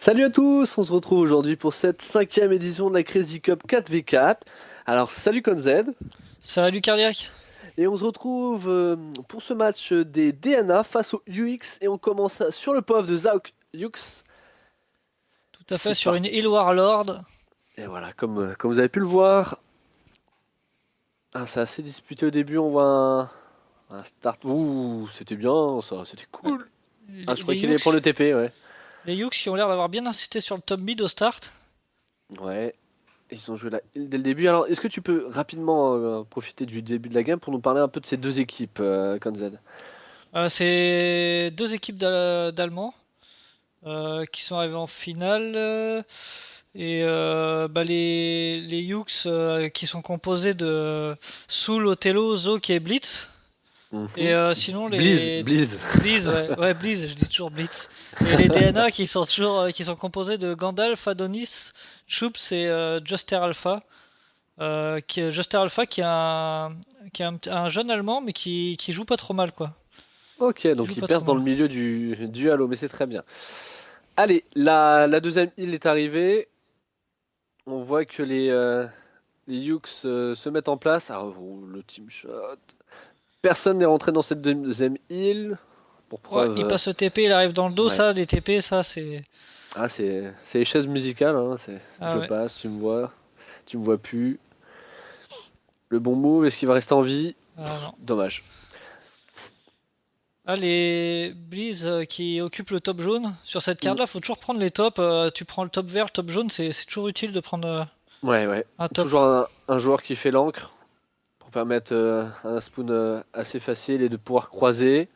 Salut à tous, on se retrouve aujourd'hui pour cette cinquième édition de la Crazy Cup 4v4. Alors salut Conzed, Salut Cardiac. et on se retrouve pour ce match des DNA face au UX et on commence sur le POV de Zauk UX. Tout à fait, C'est sur une île parti. Warlord. Et voilà, comme vous avez pu le voir, c'est assez disputé au début, on voit un start. Ouh, c'était bien ça, c'était Ouais. cool. Ah, je Les, croyais les qu'il allait prendre le Yuks, TP, ouais. les Yuks qui ont l'air d'avoir bien insisté sur le top mid au start. Ouais, ils ont joué la île dès le début. Alors, est-ce que tu peux rapidement profiter du début de la game pour nous parler un peu de ces deux équipes, Conzed? C'est deux équipes d'Allemands qui sont arrivés en finale. Les Yuks qui sont composés de Soul, Othello, Zouk et Blitz. Et Mhm. sinon Blizz, les Blizz. Blizz, ouais, Blizz, je dis toujours Blitz. Et les DNA qui sont composés de Gandalf, Adonis, Choops et Juster Alpha. Juster Alpha qui est un jeune allemand mais qui joue pas trop mal quoi. Ok, Qui donc joue il pas trop perce dans mal. le milieu du halo, mais c'est très bien. Allez, la deuxième île est arrivée. On voit que les Yuks se mettent en place. Ah, oh, le team shot. Personne n'est rentré dans cette deuxième île. Pour Ouais, preuve, il passe le TP, il arrive dans le dos, ouais. ça, des TP, ça c'est. Ah, c'est les chaises musicales, hein. Ah Je ouais. passe, tu me vois plus. Le bon move, est-ce qu'il va rester en vie? Ah non. Dommage. Ah les Blizz qui occupent le top jaune. Sur cette Mm. carte là, faut toujours prendre les tops. Tu prends le top vert, le top jaune, c'est toujours utile de prendre Ouais, ouais. un top. Toujours un joueur qui fait l'encre pour permettre un spawn assez facile et de pouvoir croiser.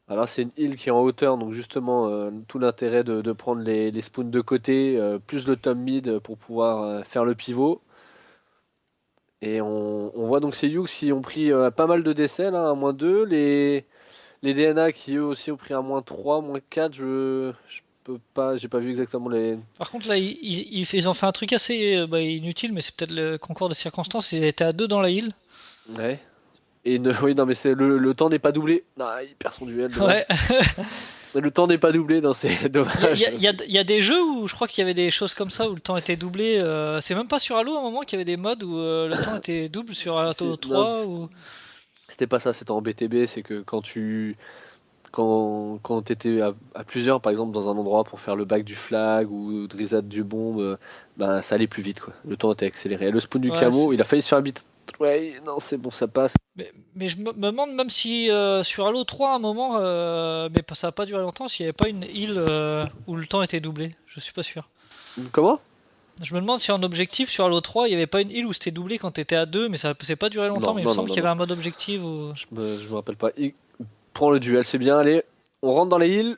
Alors c'est une île qui est en hauteur, donc justement tout l'intérêt de prendre les spawns de côté, plus le top mid pour pouvoir faire le pivot. Et on voit donc ces Yugs qui ont pris pas mal de décès là, un -2. Les DNA qui eux aussi ont pris un -3, -4. Je peux pas, j'ai pas vu exactement les. Par contre là, ils ont fait un truc assez inutile, mais c'est peut-être le concours de circonstances. Ils étaient à deux dans la île. Ouais. Et oui, non mais c'est le temps n'est pas doublé. Ah, il perd son duel, dommage. Ouais. Le temps n'est pas doublé, non c'est dommage. Il y a des jeux où je crois qu'il y avait des choses comme ça où le temps était doublé. C'est même pas sur Halo à un moment qu'il y avait des modes où le temps était double sur Halo Non, 3 ou. c'était pas ça, c'était en BTB, c'est que quand t'étais à plusieurs, par exemple, dans un endroit pour faire le bac du flag ou Drizade du bombe, ben, ça allait plus vite, quoi. Le temps était accéléré. Et le spawn du Ouais, camo, il a failli se faire bit. Ouais, non, c'est bon, ça passe. mais me demande même si sur Halo 3 à un moment, ça a pas duré longtemps, s'il n'y avait pas une île où le temps était doublé. Je suis pas sûr. Comment? Je me demande si en objectif sur Halo 3 il n'y avait pas une île où c'était doublé quand t'étais à 2 mais ça c'est pas duré longtemps, Non, mais il me non, non, semble non, qu'il y avait non. un mode objectif où. Je me rappelle pas. Il prend le duel, c'est bien, allez. On rentre dans les îles.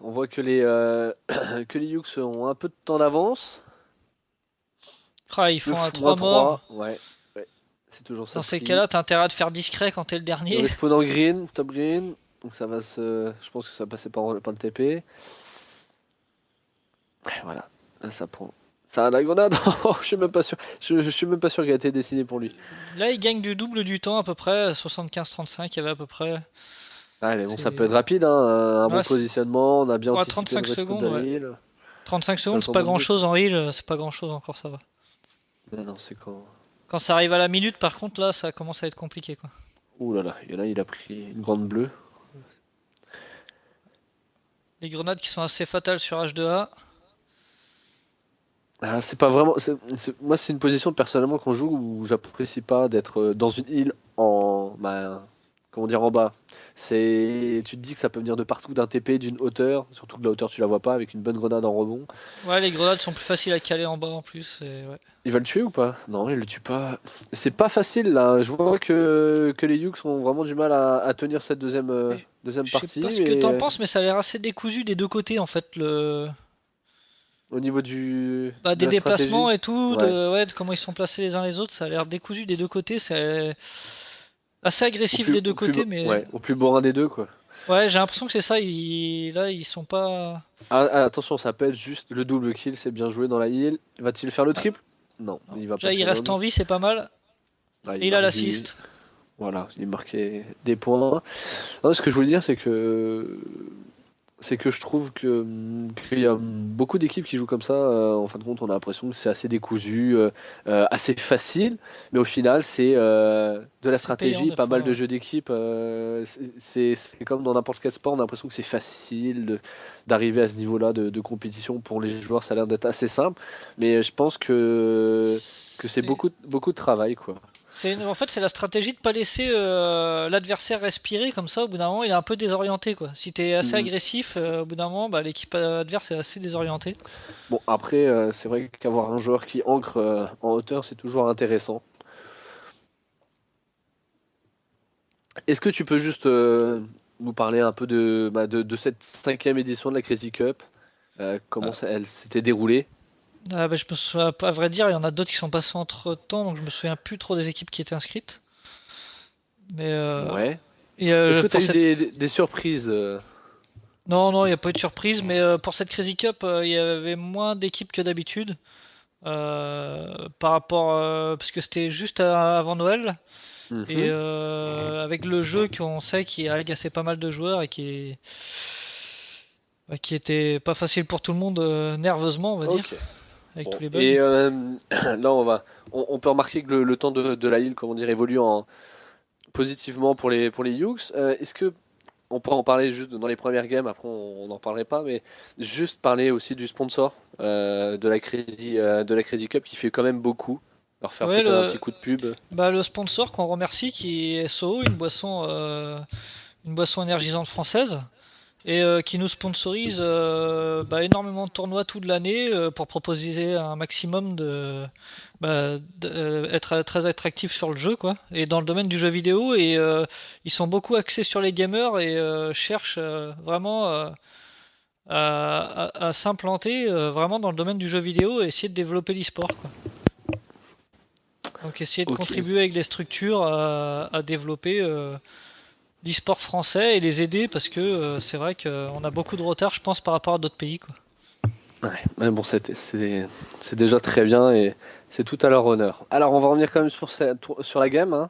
On voit que les Yuks ont un peu de temps d'avance. Ah, ils Le font un 3 -3, morts. ouais, ouais. C'est toujours ça Dans le ces prix. cas-là, t'as intérêt à te faire discret quand t'es le Il dernier. respawn en green, top green. Donc ça va se. Je pense que ça va passer par le TP. Voilà, là, ça prend. Ça a la grenade. Oh, je suis même pas sûr. Je suis même pas sûr qu'elle a été dessinée pour lui. Là, il gagne du double du temps à peu près, 75-35, il y avait à peu près. Allez, bon, ça peut C'est. être rapide, hein. Un bon Ouais, positionnement. On a bien ouais, anticipé le 35 respawn secondes, de la ouais. heal. 35 Ça secondes, joue c'est en pas mode grand but. chose en heal, c'est pas grand chose encore, ça va. Non, non, c'est quand. Quand ça arrive à la minute, par contre, là, ça commence à être compliqué, quoi. Ouh là là, et là, il a pris une grande bleue. Les grenades qui sont assez fatales sur H2A. Ah, c'est pas vraiment. Moi, c'est une position personnellement qu'on joue où j'apprécie pas d'être dans une île en. Bah, comment dire, en bas. Tu te dis que ça peut venir de partout, d'un TP, d'une hauteur. Surtout que la hauteur, tu la vois pas avec une bonne grenade en rebond. Ouais, les grenades sont plus faciles à caler en bas en plus, ouais. Il va le tuer ou pas? Non, il le tue pas. C'est pas facile là. Je vois que les Yuks ont vraiment du mal à tenir cette Mais deuxième je sais partie. pas ce que Mais t'en penses, mais ça a l'air assez décousu des deux côtés, en fait, le. au niveau Bah, de des la déplacements stratégie, et tout, ouais. de comment ils sont placés les uns les autres, ça a l'air décousu des deux côtés, c'est assez Au agressif plus, des deux côtés, mais ouais, au plus bourrin des deux, quoi. ouais, j'ai l'impression que c'est ça, là, ils sont pas. Attention, ça peut être juste le double kill, c'est bien joué dans la heal. Va-t-il faire le Ouais, triple? Non, non. il va pas Déjà, le il faire reste double. en vie, c'est pas mal, Ah, et il il a marque du. l'assist. Voilà, il marquait des points. Non, ce que je voulais dire, c'est que c'est que je trouve qu'il y a beaucoup d'équipes qui jouent comme ça. En fin de compte, on a l'impression que c'est assez décousu, assez facile, mais au final, c'est de la C'est payant stratégie, des pas mal fois, de ouais. jeux d'équipe. C'est comme dans n'importe quel sport, on a l'impression que c'est facile d'arriver à ce niveau-là de compétition. Pour les joueurs, ça a l'air d'être assez simple, mais je pense que c'est C'est beaucoup de travail, quoi. En fait, c'est la stratégie de pas laisser l'adversaire respirer comme ça. Au bout d'un moment, il est un peu désorienté, quoi. Si t'es assez Mm. agressif, au bout d'un moment, bah, l'équipe adverse est assez désorientée. Bon, après, c'est vrai qu'avoir un joueur qui ancre en hauteur, c'est toujours intéressant. Est-ce que tu peux juste nous parler un peu de cette cinquième édition de la Crazy Cup? Comment Euh, elle s'était déroulée? bah, je me souviens, à vrai dire, il y en a d'autres qui sont passés entre temps, donc je me souviens plus trop des équipes qui étaient inscrites. Mais Ouais. Est-ce que tu as pour eu cette des surprises? non, non, il n'y a pas eu de surprise, mais pour cette Crazy Cup, il y avait moins d'équipes que d'habitude. Par rapport. Parce que c'était juste avant Noël. Et Mhm. avec le jeu qu'on sait qui a agacé pas mal de joueurs et qui était pas facile pour tout le monde nerveusement, on va dire, Ok. avec Bon. tous les bugs. Et là, on peut remarquer que le temps de la heal, comment dire, évolue positivement pour les Yuks. Est-ce que on peut en parler juste dans les premières games, après on n'en parlerait pas, mais juste parler aussi du sponsor de la Crazy Cup qui fait quand même beaucoup. Leur faire Ouais, peut-être un petit coup de pub. le sponsor qu'on remercie qui est SO, une boisson énergisante française. Et qui nous sponsorise énormément de tournois toute l'année pour proposer un maximum être très attractif sur le jeu quoi et dans le domaine du jeu vidéo et ils sont beaucoup axés sur les gamers et cherchent vraiment à s'implanter vraiment dans le domaine du jeu vidéo et essayer de développer l'e-sport quoi. Donc essayer de Ok, contribuer avec des structures à développer l'e-sport français et les aider parce que c'est vrai qu'on a beaucoup de retard, je pense, par rapport à d'autres pays, quoi. ouais, mais bon, c'est déjà très bien et c'est tout à leur honneur. Alors, on va revenir quand même sur la game, hein.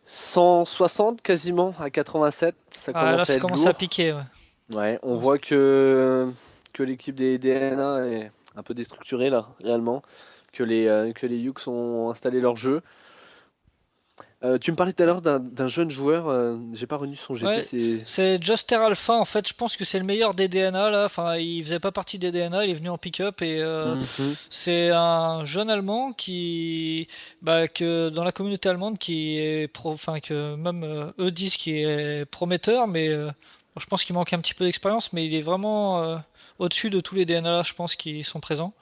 160 quasiment à 87, ça Ah, là, commence à ça être commence à lourd. piquer, ouais. Ouais, on Bon. voit que l'équipe des DNA est un peu déstructurée là, réellement. Que les Yuks ont installé leur jeu. Tu me parlais tout à l'heure d'un jeune joueur, j'ai pas retenu son GT, Ouais, c'est. c'est Juster Alpha, en fait, je pense que c'est le meilleur des DNA, là. Enfin, il faisait pas partie des DNA, il est venu en pick-up et Mhm. c'est un jeune Allemand que dans la communauté allemande, enfin, que même eux disent qu'il est prometteur, mais bon, je pense qu'il manque un petit peu d'expérience, mais il est vraiment au-dessus de tous les DNA, je pense, qui sont présents.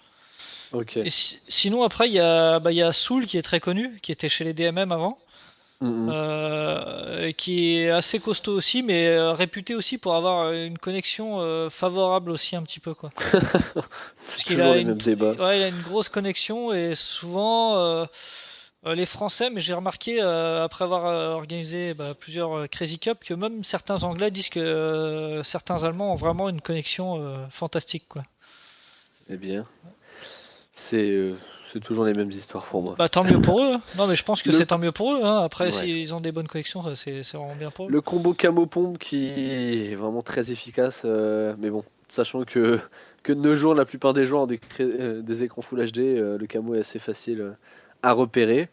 Ok. Et sinon, après, il y a Soul qui est très connu, qui était chez les DMM avant, Mhm. et qui est assez costaud aussi, mais réputé aussi pour avoir une connexion favorable aussi un petit peu, quoi. C'est Parce qu'il toujours a les mêmes débats. ouais, il a une grosse connexion et souvent les Français, mais j'ai remarqué après avoir organisé plusieurs Crazy Cup que même certains Anglais disent que certains Allemands ont vraiment une connexion fantastique, quoi. Eh bien, c'est euh, c'est toujours les mêmes histoires pour moi. Bah tant mieux pour eux, hein. Non mais je pense que Le, c'est tant mieux pour eux, hein. Après ouais. s'ils ont des bonnes connexions, c'est vraiment bien pour eux. Le combo camo-pompe qui est vraiment très efficace, mais bon, sachant que de nos jours, la plupart des joueurs ont des écrans Full HD, le camo est assez facile à repérer,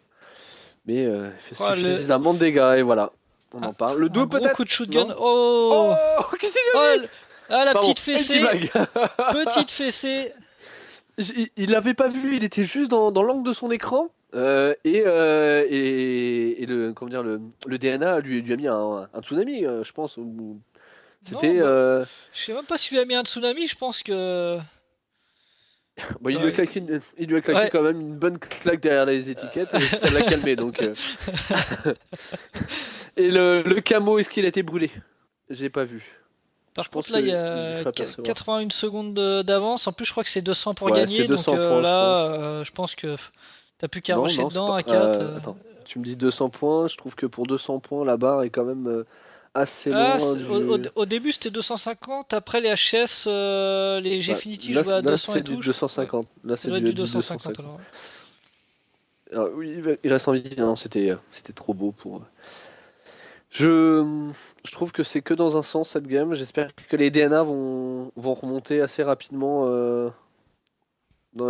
mais il fait Oh, suffisamment de dégâts, et voilà, on un, en parle. Le un duo gros peut-être? coup de shotgun. Non? Oh! Oh! Qu'est-ce qu'il Oh, a mis? la Pardon, petite fessée! anti-bag! Petite fessée! Il l'avait pas vu, il était juste dans l'angle de son écran. Et comment dire, le DNA lui a mis un tsunami, je pense. Non, C'était. bah, je sais même pas s'il lui a mis un tsunami, je pense que. Bon, Ouais, il lui a claqué ouais. quand même une bonne claque derrière les étiquettes et ça l'a calmé. Et le camo, est-ce qu'il a été brûlé? J'ai pas vu. Je Par pense contre, là, il y que j'ai a cru apercevoir. 81 secondes d'avance. En plus, je crois que c'est 200 pour Ouais, c'est gagner. Donc 200 points, je là, pense. je pense que t'as plus qu'à Non, rusher non, c'est dedans pas. à 4. Attends, tu me dis 200 points. Je trouve que pour 200 points, la barre est quand même assez Ah, loin du. au début c'était 250, après les HS, les Bah, Gfinity jouaient à là 200 et c'est du tout. Ouais, 250. Là, ça c'est doit être du du 250 250. alors. Ouais. Alors, oui, il reste en vie. Non, c'était trop beau pour. Je, je trouve que c'est que dans un sens cette game. J'espère que les DNA vont remonter assez rapidement dans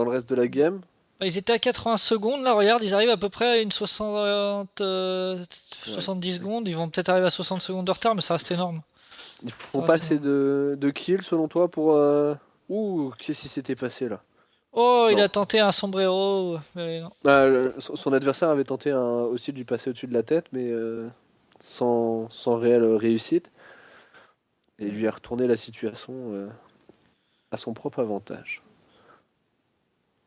le reste de la game. Bah, ils étaient à 80 secondes, là, regarde, ils arrivent à peu près à une 60, Ouais. 70 secondes. Ils vont peut-être arriver à 60 secondes de retard, mais ça reste énorme. Ils Ça font pas reste assez énorme. de kills selon toi pour. Ouh, qu'est-ce qui s'était passé là? Oh, il Non. a tenté un sombrero. Mais non. Son adversaire avait tenté aussi de lui passer au-dessus de la tête, mais sans réelle réussite. Et il lui a retourné la situation à son propre avantage.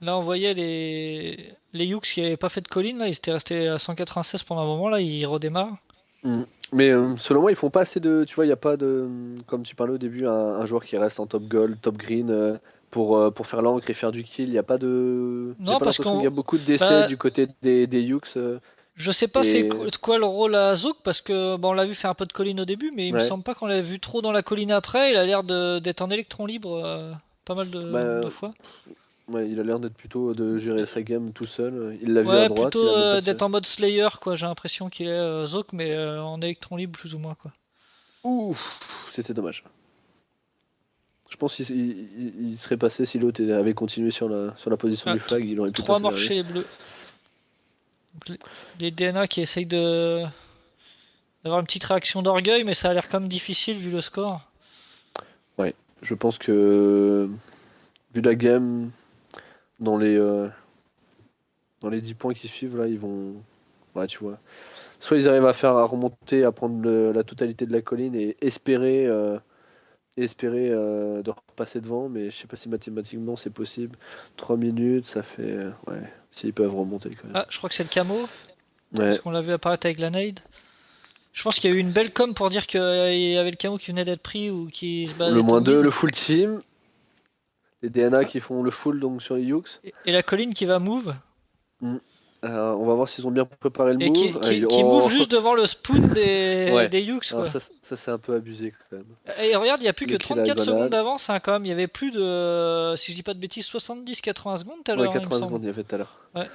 Là, on voyait les Yuks qui avaient pas fait de colline, là, ils étaient restés à 196 pendant un moment, là, ils redémarrent. Mm. Mais selon moi, ils font pas assez de. Tu vois, il n'y a pas de. Comme tu parlais au début, un joueur qui reste en top gold, top green pour faire l'encre et faire du kill. Il n'y a pas de. J'ai Non, pas parce l'impression qu'il y qu'on. a beaucoup de décès Bah, du côté des Yukes. je sais pas c'est Et. quoi le rôle à Zouk, parce que bon, on l'a vu faire un peu de colline au début, mais il me Ouais. semble pas qu'on l'a vu trop dans la colline après. Il a l'air d'être en électron libre pas mal de Bah, fois. ouais, il a l'air d'être plutôt de gérer sa game tout seul. Il l'a vu à Ouais, droite, plutôt il a même pas de. d'être en mode Slayer, quoi. J'ai l'impression qu'il est Zouk, mais en électron libre, plus ou moins, quoi. Ouh, c'était dommage. Je pense qu'il serait passé si l'autre avait continué sur la position Ah, du flag, il aurait pu 3 passer morts derrière. chez les bleus. Donc, les DNA qui essayent de d'avoir une petite réaction d'orgueil, mais ça a l'air quand même difficile vu le score. Ouais, je pense que vu la game, dans dans les 10 points qui suivent, là, ils vont. Ouais, tu vois. Soit ils arrivent à remonter, à prendre la totalité de la colline et espérer de repasser devant, mais je sais pas si mathématiquement c'est possible. 3 minutes, ça fait. Ouais, s'ils peuvent remonter quand même. Ah, je crois que c'est le camo, parce Ouais, qu'on l'a vu apparaître avec la nade. Je pense qu'il y a eu une belle com pour dire qu'il y avait le camo qui venait d'être pris ou qui se le baladait top moins 2, mid. le full team, les DNA Ah, qui font le full donc sur les Yukes. et la colline qui va move, Mm. On va voir s'ils ont bien préparé le et move. qui move Oh, juste devant le spawn ouais. des Yuks, Alors quoi. ça c'est un peu abusé quand même. Et regarde, il n'y a plus que Le kill à la 34 secondes grenade. d'avance, hein, quand même. Il y avait plus de, si je dis pas de bêtises, 70-80 secondes tout à Ouais, l'heure, hein, il me 80 semble. secondes il y avait tout à l'heure. Ouais.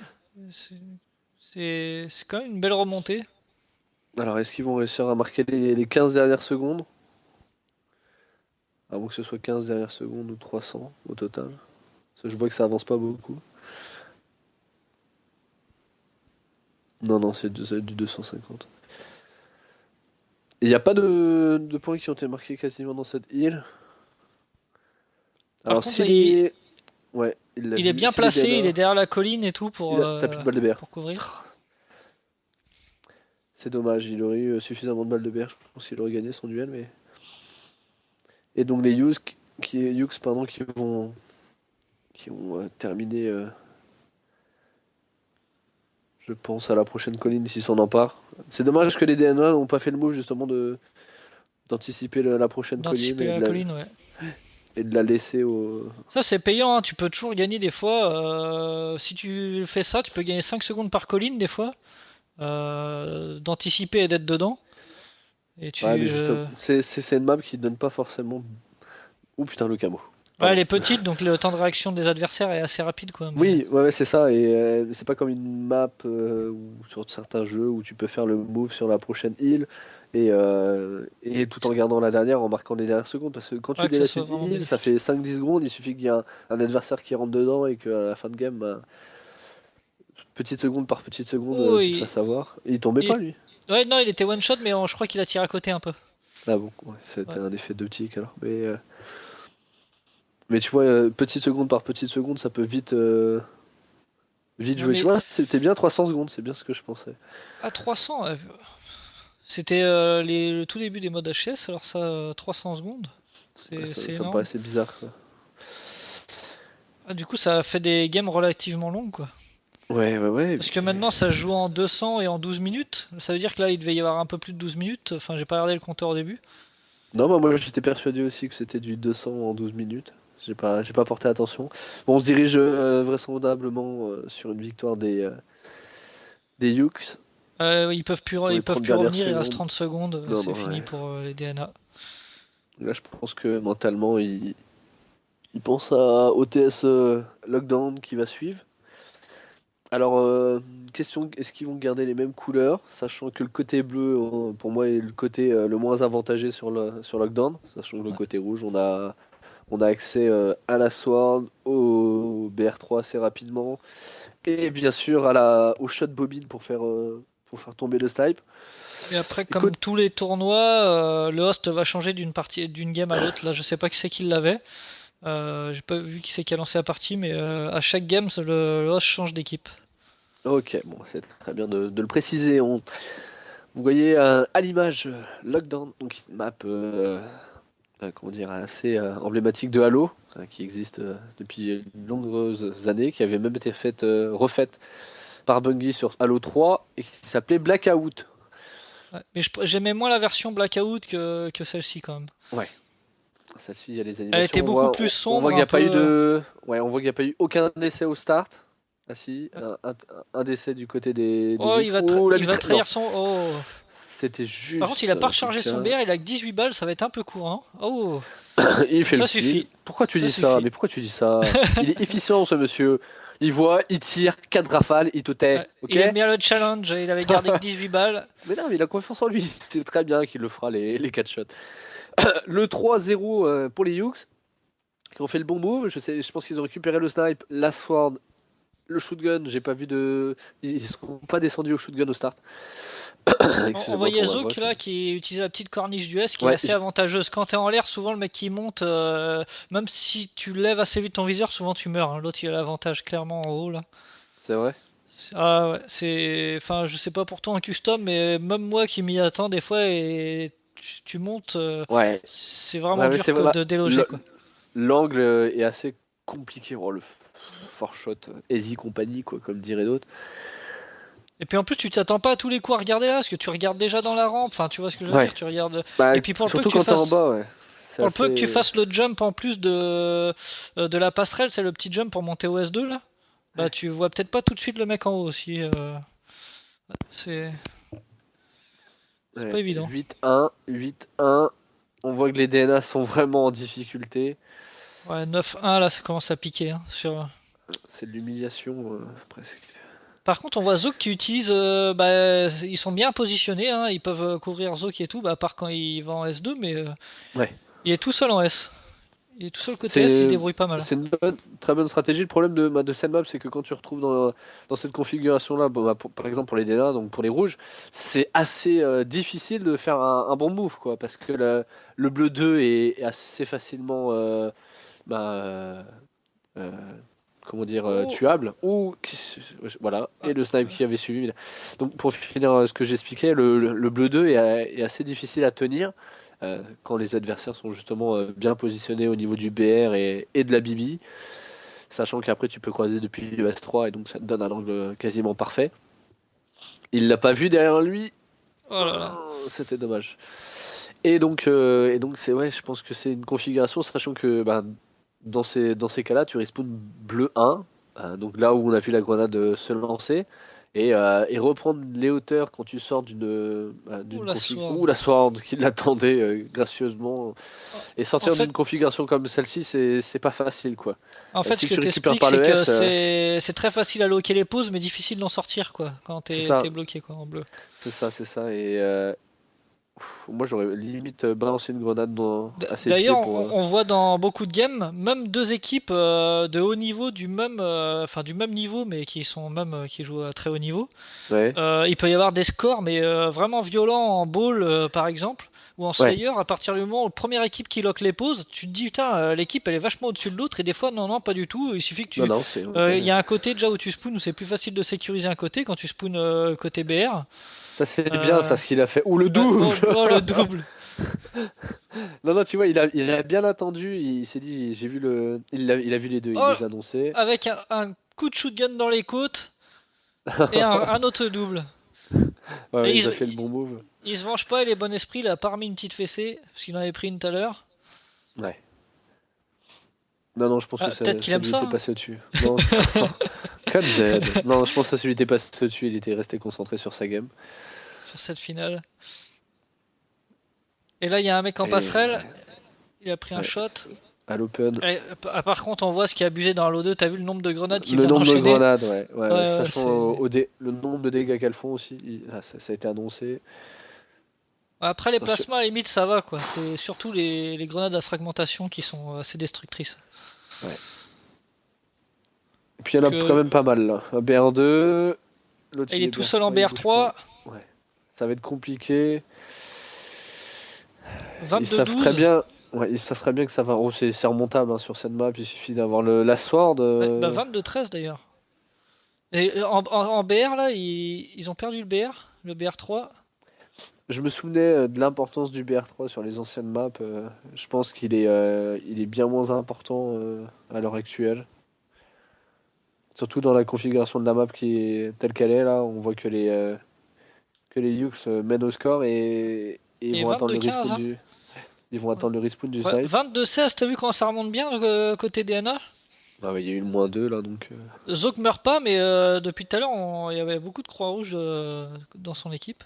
C'est c'est quand même une belle remontée. Alors est-ce qu'ils vont réussir à marquer les 15 dernières secondes? Avant que ce soit 15 dernières secondes ou 300 au total. Parce que je vois que ça avance pas beaucoup. Non, non, c'est du 250. Il n'y a pas de points qui ont été marqués quasiment dans cette île. Par Alors contre, si là, les. Ouais, il l'a il est vu. bien Si les placé, il est DNA. derrière la colline et tout T'as plus de balles de BR. pour couvrir. C'est dommage, il aurait eu suffisamment de balles de BR. Je pense qu'il aurait gagné son duel. Mais... Et donc les Yukes, pardon, qui ont terminé, je pense, à la prochaine colline s'ils s'en emparent. C'est dommage que les DNA n'ont pas fait le move justement d'anticiper la prochaine colline D'anticiper et la colline, ouais. de la laisser au. Ça, c'est payant, hein. Tu peux toujours gagner des fois. Si tu fais ça, tu peux gagner 5 secondes par colline des fois. D'anticiper et d'être dedans. Et Ouais, mais tu. justement, c'est une map qui donne pas forcément. Ouh putain, le camo. Ouais, elle Pardon. est petite, donc le temps de réaction des adversaires est assez rapide, quoi. Mais... Oui, ouais, ouais, c'est ça. Et c'est pas comme une map ou sur certains jeux où tu peux faire le move sur la prochaine île et tout en gardant la dernière en marquant les dernières secondes. Parce que quand tu Ouais, que ça délaisses soit une vraiment île, ça bénéfique. fait 5-10 secondes. Il suffit qu'il y ait un adversaire qui rentre dedans et qu'à la fin de game, bah, petite seconde par petite seconde, Oh, tu te fasses avoir. Et il tombait il- pas lui. ouais, non, il était one shot, mais je crois qu'il a tiré à côté un peu. Ah bon, ouais, c'était Ouais. un effet d'optique alors. Mais tu vois, petite seconde par petite seconde, ça peut vite Ouais, jouer. Tu mais vois, c'était bien 300 secondes, c'est bien ce que je pensais. à 300, c'était le tout début des modes HS, alors ça, 300 secondes, Ouais, c'est ça me énorme. paraissait bizarre, quoi. Ah, du coup, ça fait des games relativement longues, quoi. Ouais, ouais, ouais. Et Parce que puis... maintenant, ça se joue en 200 et en 12 minutes. Ça veut dire que là, il devait y avoir un peu plus de 12 minutes. Enfin, j'ai pas regardé le compteur au début. Non, bah, moi j'étais persuadé aussi que c'était du 200 en 12 minutes. J'ai pas porté attention. Bon, on se dirige vraisemblablement sur une victoire des Yukes pour Ils les peuvent 30 plus dernières revenir, il reste secondes. 30 secondes, Non, c'est non, fini ouais. pour les DNA. Là, je pense que mentalement, il pense au TS Lockdown qui va suivre. Alors, question, est-ce qu'ils vont garder les mêmes couleurs, sachant que le côté bleu, pour moi, est le côté le moins avantagé sur Lockdown, sachant que le Ouais. côté rouge, on a accès à la Sword, au BR3 assez rapidement, et bien sûr au shot bobine pour faire tomber le snipe. Mais après, comme Écoute, tous les tournois, le host va changer d'une partie, d'une game à l'autre. Là, je sais pas qui c'est qui l'avait. J'ai pas vu qui c'est qui a lancé la partie, mais à chaque game, le host change d'équipe. ok, bon, c'est très bien de le préciser. Vous voyez à l'image Lockdown, donc une map comment dire, assez emblématique de Halo, qui existe depuis de longues années, qui avait même été refaite par Bungie sur Halo 3 et qui s'appelait Blackout. Ouais. Mais j'aimais moins la version Blackout que celle-ci quand même. Ouais, celle-ci, il y a les Elle animations. était On beaucoup voit, plus on voit sombre, qu'il n'y un a pas eu peu. de, ouais, on voit qu'il n'y a pas eu aucun décès au start. Ah si, un décès du côté des Oh, Yux. Oh, la il va mitraille. Non, trahir son. Oh. c'était Par contre, il a juste pas un rechargé son coquin. BR, il a que 18 balles, ça va être un peu courant. Oh, Il fait le ça kill. suffit. Pourquoi tu Ça dis ça? suffit. Mais pourquoi tu dis ça? Il est efficient, ce monsieur. Il voit, il tire, 4 rafales, il te tait, Ouais. ok? Il aime bien le challenge, il avait gardé que 18 balles. Mais non, mais il a confiance en lui. C'est très bien qu'il le fera les 4 shots. Le 3-0 pour les Hughes, qui ont fait le bon move. Je pense qu'ils ont récupéré le snipe, la sword, le shotgun. J'ai pas vu de. Ils sont pas descendus au shotgun au start. On Excusez-moi voyait pour ma Zouk voix. là qui utilise la petite corniche du S qui est Ouais, assez avantageuse. Quand t'es en l'air, souvent le mec qui monte, même si tu lèves assez vite ton viseur, souvent tu meurs, hein. L'autre il a l'avantage clairement en haut là. c'est vrai. Ah ouais, c'est. Enfin, je sais pas pour toi en custom, mais même moi qui m'y attends des fois et tu montes, Ouais, c'est vraiment ouais, mais dur c'est vrai. de déloger quoi. L'angle est assez compliqué. Oh, le fort shot, easy compagnie, quoi, comme dirait d'autres. Et puis en plus, tu t'attends pas à tous les coups à regarder là, parce que tu regardes déjà dans la rampe. Enfin, tu vois ce que je veux Ouais, dire, tu regardes. bah, Et puis surtout quand t'es en bas, ouais. C'est pour le peu que tu assez. fasses le jump en plus de la passerelle, c'est le petit jump pour monter au S2 là. Bah, tu vois peut-être pas tout de suite le mec en haut aussi. C'est c'est pas Ouais, évident. 8-1, 8-1. On voit que les DNA sont vraiment en difficulté. Ouais, 9-1 là, ça commence à piquer, hein, sur. C'est de l'humiliation, presque. Par contre, on voit Zouk qui utilise. Ils sont bien positionnés, hein, ils peuvent couvrir Zouk et tout, bah, à part quand il va en S2, mais Ouais. il est tout seul en S. Il est tout seul côté S, il se C'est débrouille pas mal. c'est une très bonne stratégie. Le problème de cette map, c'est que quand tu retrouves dans cette configuration-là, bon, bah, par exemple pour les DNA, donc pour les rouges, c'est assez difficile de faire un bon move, quoi, parce que le bleu 2 est assez facilement bah, euh, comment dire, Oh! tuable, voilà, Ah, et le snipe qui avait suivi. Donc pour finir ce que j'expliquais, le bleu 2 est assez difficile à tenir quand les adversaires sont justement bien positionnés au niveau du BR et de la BB, sachant qu'après tu peux croiser depuis le S3 et donc ça te donne un angle quasiment parfait. Il l'a pas vu derrière lui, oh là là. c'était dommage. Et donc c'est ouais, je pense que c'est une configuration, sachant que bah, dans ces cas-là, tu respawn bleu 1, donc là où on a vu la grenade se lancer, et reprendre les hauteurs quand tu sors Oh d'une la config sword. ou la sword qui l'attendait gracieusement, En et en sortir fait, d'une configuration comme celle-ci, c'est pas facile quoi. ce Si que tu récupères t'expliques, par c'est le que S, c'est très facile à loquer les pauses, mais difficile d'en sortir, quoi, quand c'est ça, t'es bloqué, quoi, en bleu. c'est ça, et moi j'aurais limite balancé une grenade à ses pieds D'ailleurs, pour. on voit dans beaucoup de games, même deux équipes de haut niveau du même niveau, mais qui sont même qui jouent à très haut niveau. Ouais, Il peut y avoir des scores, mais vraiment violents en ball, par exemple, ou en ouais, Slayer. À partir du moment où la première équipe qui lock les pauses, tu te dis putain, l'équipe elle est vachement au-dessus de l'autre, et des fois non, non, pas du tout. Il suffit que non, tu, non, il y a un côté déjà où tu spawns où c'est plus facile de sécuriser un côté quand tu spawns côté BR. ça c'est bien Euh, ça ce qu'il a fait. Ou le ouais, double! oh, le double. Non, non, tu vois, il a bien attendu. Il s'est dit, j'ai vu il a vu les deux. Il Oh, les a annoncés. avec un coup de shotgun dans les côtes et un autre double. Ouais, Et ouais, il a fait le bon move. il se venge pas, il est bon esprit, il a pas remis une petite fessée, parce qu'il en avait pris une tout à l'heure. Ouais. Non, non, je pense que Ah, peut-être qu'il ça aime lui ça, était hein, passé au-dessus. Non, 4Z. Non, je pense que ça lui était passé au-dessus. Il était resté concentré sur sa game. sur cette finale. Et là, il y a un mec en Et passerelle, il a pris un ouais, shot. à l'Open. Par contre, on voit ce qui est abusé dans Halo 2. T'as vu le nombre de grenades qu'il Le vient nombre de d'enchaîner? grenades, ouais. Ouais, ouais, Sachant c'est. le nombre de dégâts qu'elles font aussi, ça a été annoncé. Après, les Attention. plasmas, à la limite, ça va quoi. C'est surtout les grenades à fragmentation qui sont assez destructrices. Ouais. Et puis il y en a quand Que... même pas mal là. Un BR2, l'autre Il il est est tout seul en BR3, il bouge pas. BR3. Ouais. Ça va être compliqué. Ils savent très 22-12. bien. Ouais, ils savent très bien que ça va. Oh, c'est remontable hein, sur cette map. Il suffit d'avoir la sword. Ouais, bah 22-13 d'ailleurs. Et en BR là, ils ont perdu le BR, le BR3. Je me souvenais de l'importance du BR3 sur les anciennes maps. Je pense il est bien moins important à l'heure actuelle. Surtout dans la configuration de la map qui est telle qu'elle est là. On voit que les Yux mènent au score et Et vont attendre le 22-15, respawn hein. ils vont attendre le respawn du Ouais, snipe. 22-16, t'as vu comment ça remonte bien côté DNA? Ah ouais, il y a eu le -2 là donc. Zok meurt pas, mais depuis tout à l'heure, il y avait beaucoup de croix rouges dans son équipe.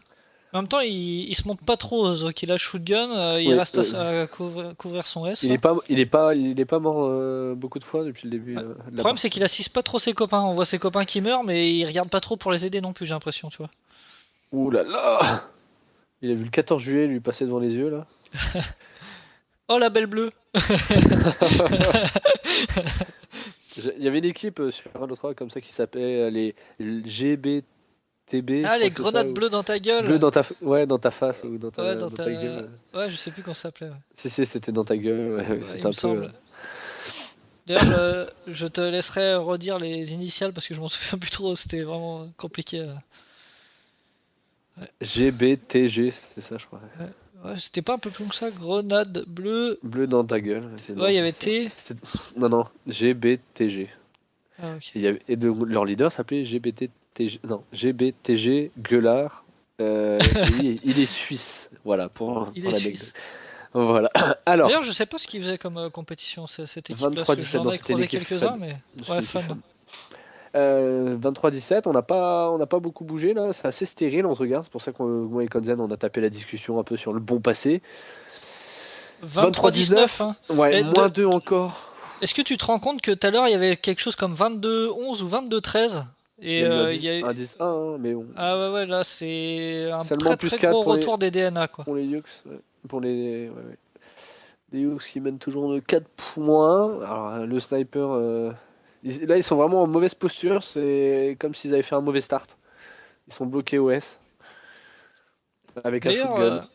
En même temps, il se monte pas trop, Zok. Il a le shotgun, il Oui, reste à couvrir son S là. il est pas mort beaucoup de fois depuis le début Ouais. de Le la problème, c'est partie. qu'il assiste pas trop ses copains. On voit ses copains qui meurent, mais il regarde pas trop pour les aider non plus, j'ai l'impression, tu vois. Ouh là là! Il a vu le 14 juillet lui passer devant les yeux là. Oh la belle bleue! Il y avait une équipe sur Halo 3 comme ça qui s'appelait les GBTB, je Ah, crois les que c'est ça. grenades bleues dans ta Bleu gueule! ouais, dans ta face ou Ouais, dans ta gueule. Ouais, je sais plus comment ça s'appelait. Ouais. Si, c'était dans ta gueule. Ouais, Ouais, c'était il me un peu. semble. D'ailleurs, je te laisserai redire les initiales parce que je m'en souviens plus trop. C'était vraiment compliqué. Ouais. GBTG, c'est ça, je crois. Ouais. Ouais, c'était pas un peu plus long que ça? Grenade bleue. Bleu dans ta gueule. Non, Ouais, il y avait T. non, non, GBTG. Ah, ok. Leur leader s'appelait GBTTG. Non, GBTG Gueulard. Et il est suisse. Voilà, Il pour est l'anecdote. suisse. Voilà. Alors, D'ailleurs, je sais pas ce qu'ils faisaient comme compétition, cette équipe-là, parce que 23-17, j'en non, ai c'était croisé l'équipe quelques-uns, Fun. mais. C'était Ouais, l'équipe fun. Fun. 23-17, on n'a pas beaucoup bougé là, c'est assez stérile, on regarde, c'est pour ça qu'on moi et Konzen on a tapé la discussion un peu sur le bon passé. 23-19, 23-19, hein. ouais, Et -2 encore. est-ce que tu te rends compte que tout à l'heure, il y avait quelque chose comme 22-11 ou 22-13? Il Et y a eu il y a eu. un 10-1, hein, mais bon. Ah ouais, ouais, là, c'est un Seulement très plus très 4 gros retour des DNA, quoi. pour les Yux. Ouais. Pour ouais, ouais. Les Yux qui mènent toujours de 4 points. Alors, le sniper, là ils sont vraiment en mauvaise posture, c'est comme s'ils avaient fait un mauvais start. Ils sont bloqués au S avec un D'ailleurs, shotgun.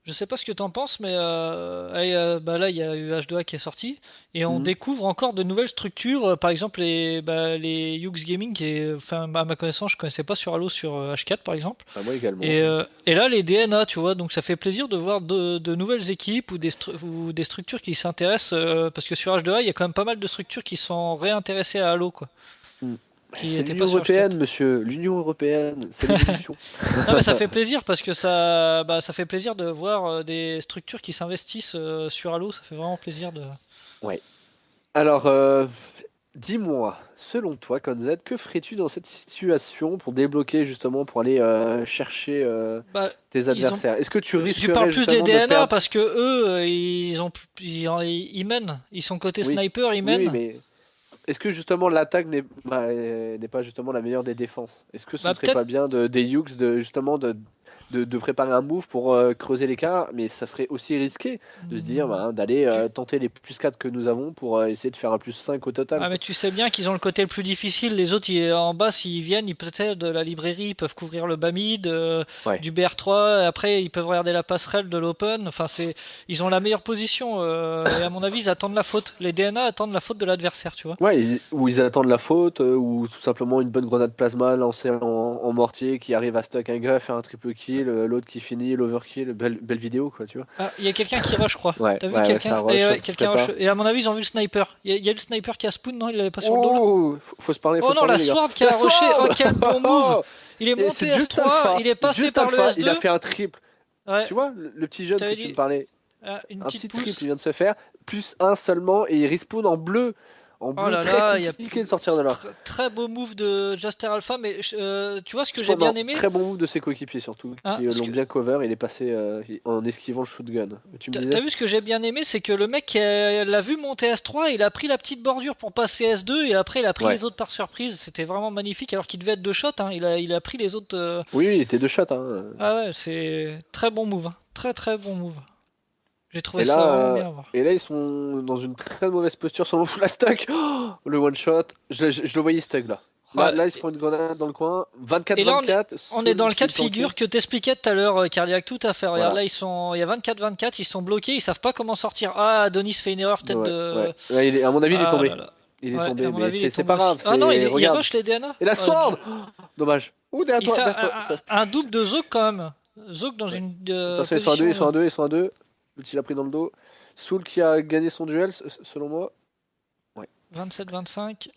je sais pas ce que t'en penses, mais bah là, il y a eu H2A qui est sorti, et on Mhm. découvre encore de nouvelles structures. Par exemple, les Hughes Gaming, qui est, enfin, à ma connaissance, je connaissais pas sur Halo sur H4, par exemple. Bah, moi également. Et là, les DNA, tu vois, donc ça fait plaisir de voir de nouvelles équipes ou des structures qui s'intéressent, parce que sur H2A, il y a quand même pas mal de structures qui sont réintéressées à Halo, quoi, Hmm. qui C'est n'étaient pas l'Union sur européenne, H4. monsieur. L'Union européenne, c'est l'évolution. Non, mais ça fait plaisir parce que ça fait plaisir de voir des structures qui s'investissent sur Halo. Ça fait vraiment plaisir de. Ouais. Alors, dis-moi, selon toi, Konzet, que ferais-tu dans cette situation pour débloquer justement, pour aller chercher Bah, tes ils ont. adversaires? Est-ce que tu Je parle risquerais plus des justement de DNA perdre? parce que eux, ils mènent. Ils sont côté Oui, sniper, ils oui, mènent. mais est-ce que justement l'attaque n'est pas justement la meilleure des défenses? Est-ce que ce ne Bah serait peut-être. pas bien des Yux de justement de préparer un move pour creuser l'écart, mais ça serait aussi risqué de se dire Hmm, bah, d'aller tu- tenter les +4 que nous avons pour essayer de faire un +5 au total, Ah mais quoi. tu sais bien qu'ils ont le côté le plus difficile. Les autres, en bas, s'ils viennent, ils peut-être de la librairie, ils peuvent couvrir le BAMID, Ouais. du BR3. Et après, ils peuvent regarder la passerelle de l'Open. Enfin, ils ont la meilleure position. Et à mon avis, ils attendent la faute. Les DNA attendent la faute de l'adversaire, tu vois. Ouais, ou ils attendent la faute, ou tout simplement une bonne grenade plasma lancée en mortier qui arrive à stuck un gars, faire un triple kill, l'autre qui finit, l'overkill, belle vidéo, quoi, tu vois. Ah, il y a quelqu'un qui rush, je crois. Ouais, T'as vu ouais, ouais, ça quelqu'un? rush, Et ça ouais, se quelqu'un rush. prépare. Et à mon avis, ils ont vu le sniper. Il y a eu le sniper qui a spawn, non? Il l'avait pas sur le dos là? Oh, faut se parler, Oh non, la les gars. Sword qui La a rushé. Oh, Sword! quel bon move! Il est Et monté c'est Just S3, Alpha, il est passé Just par le Alpha, il a S2. fait un triple. Ouais, Tu vois, le petit je jeune que t'avais tu me dit. parlais, Une un petite petit triple, il pousse. vient de se faire, +1 seulement, et il respawn en bleu. En Oh bleu, là très là, il y a compliqué de sortir de là. très beau move de Juster Alpha, mais tu vois ce que j'ai Cependant, bien aimé? très bon move de ses coéquipiers surtout, Hein, qui ce l'ont que, bien cover. Il est passé en esquivant le shotgun. Tu me t'as disais? vu ce que j'ai bien aimé, c'est que le mec l'a vu monter S3, il a pris la petite bordure pour passer S2 et après il a pris Ouais. les autres par surprise. C'était vraiment magnifique alors qu'il devait être 2 shots. Hein. Il a pris les autres. Oui, oui, il était deux shots. Hein. Ah ouais, c'est très bon move. Hein. Très très bon move. J'ai trouvé Et ça là, vraiment bien à voir. ils sont dans une très mauvaise posture sur la stack. Oh, le one shot. Je le voyais stug là. Là, Ouais. là, il se prend une grenade dans le coin. Et là, 24-24. on est dans Soul le cas qui de est tanké. figure que t'expliquais tout à l'heure, Cardiac, tout à fait. Regarde, Voilà. là, il y a 24-24, ils sont bloqués, ils savent pas comment sortir. Ah, Adonis fait une erreur, peut-être Ouais, ouais. de. Là, à mon avis, il est Ah là tombé. là. Il est Ouais, à tombé, mon mais avis, il est c'est tombé pas grave. aussi. Ah non, Regarde. il rush les DNA. Et la Ouais, sword! Dommage. Ouh, derrière il toi, fait derrière toi. un double de Zog quand même. Zog dans Ouais. une Attention, ils sont à deux, ils sont position à deux, ils sont à deux. L'outil l'a pris dans le dos. Soul qui a gagné son duel, selon moi. Ouais. 27-25.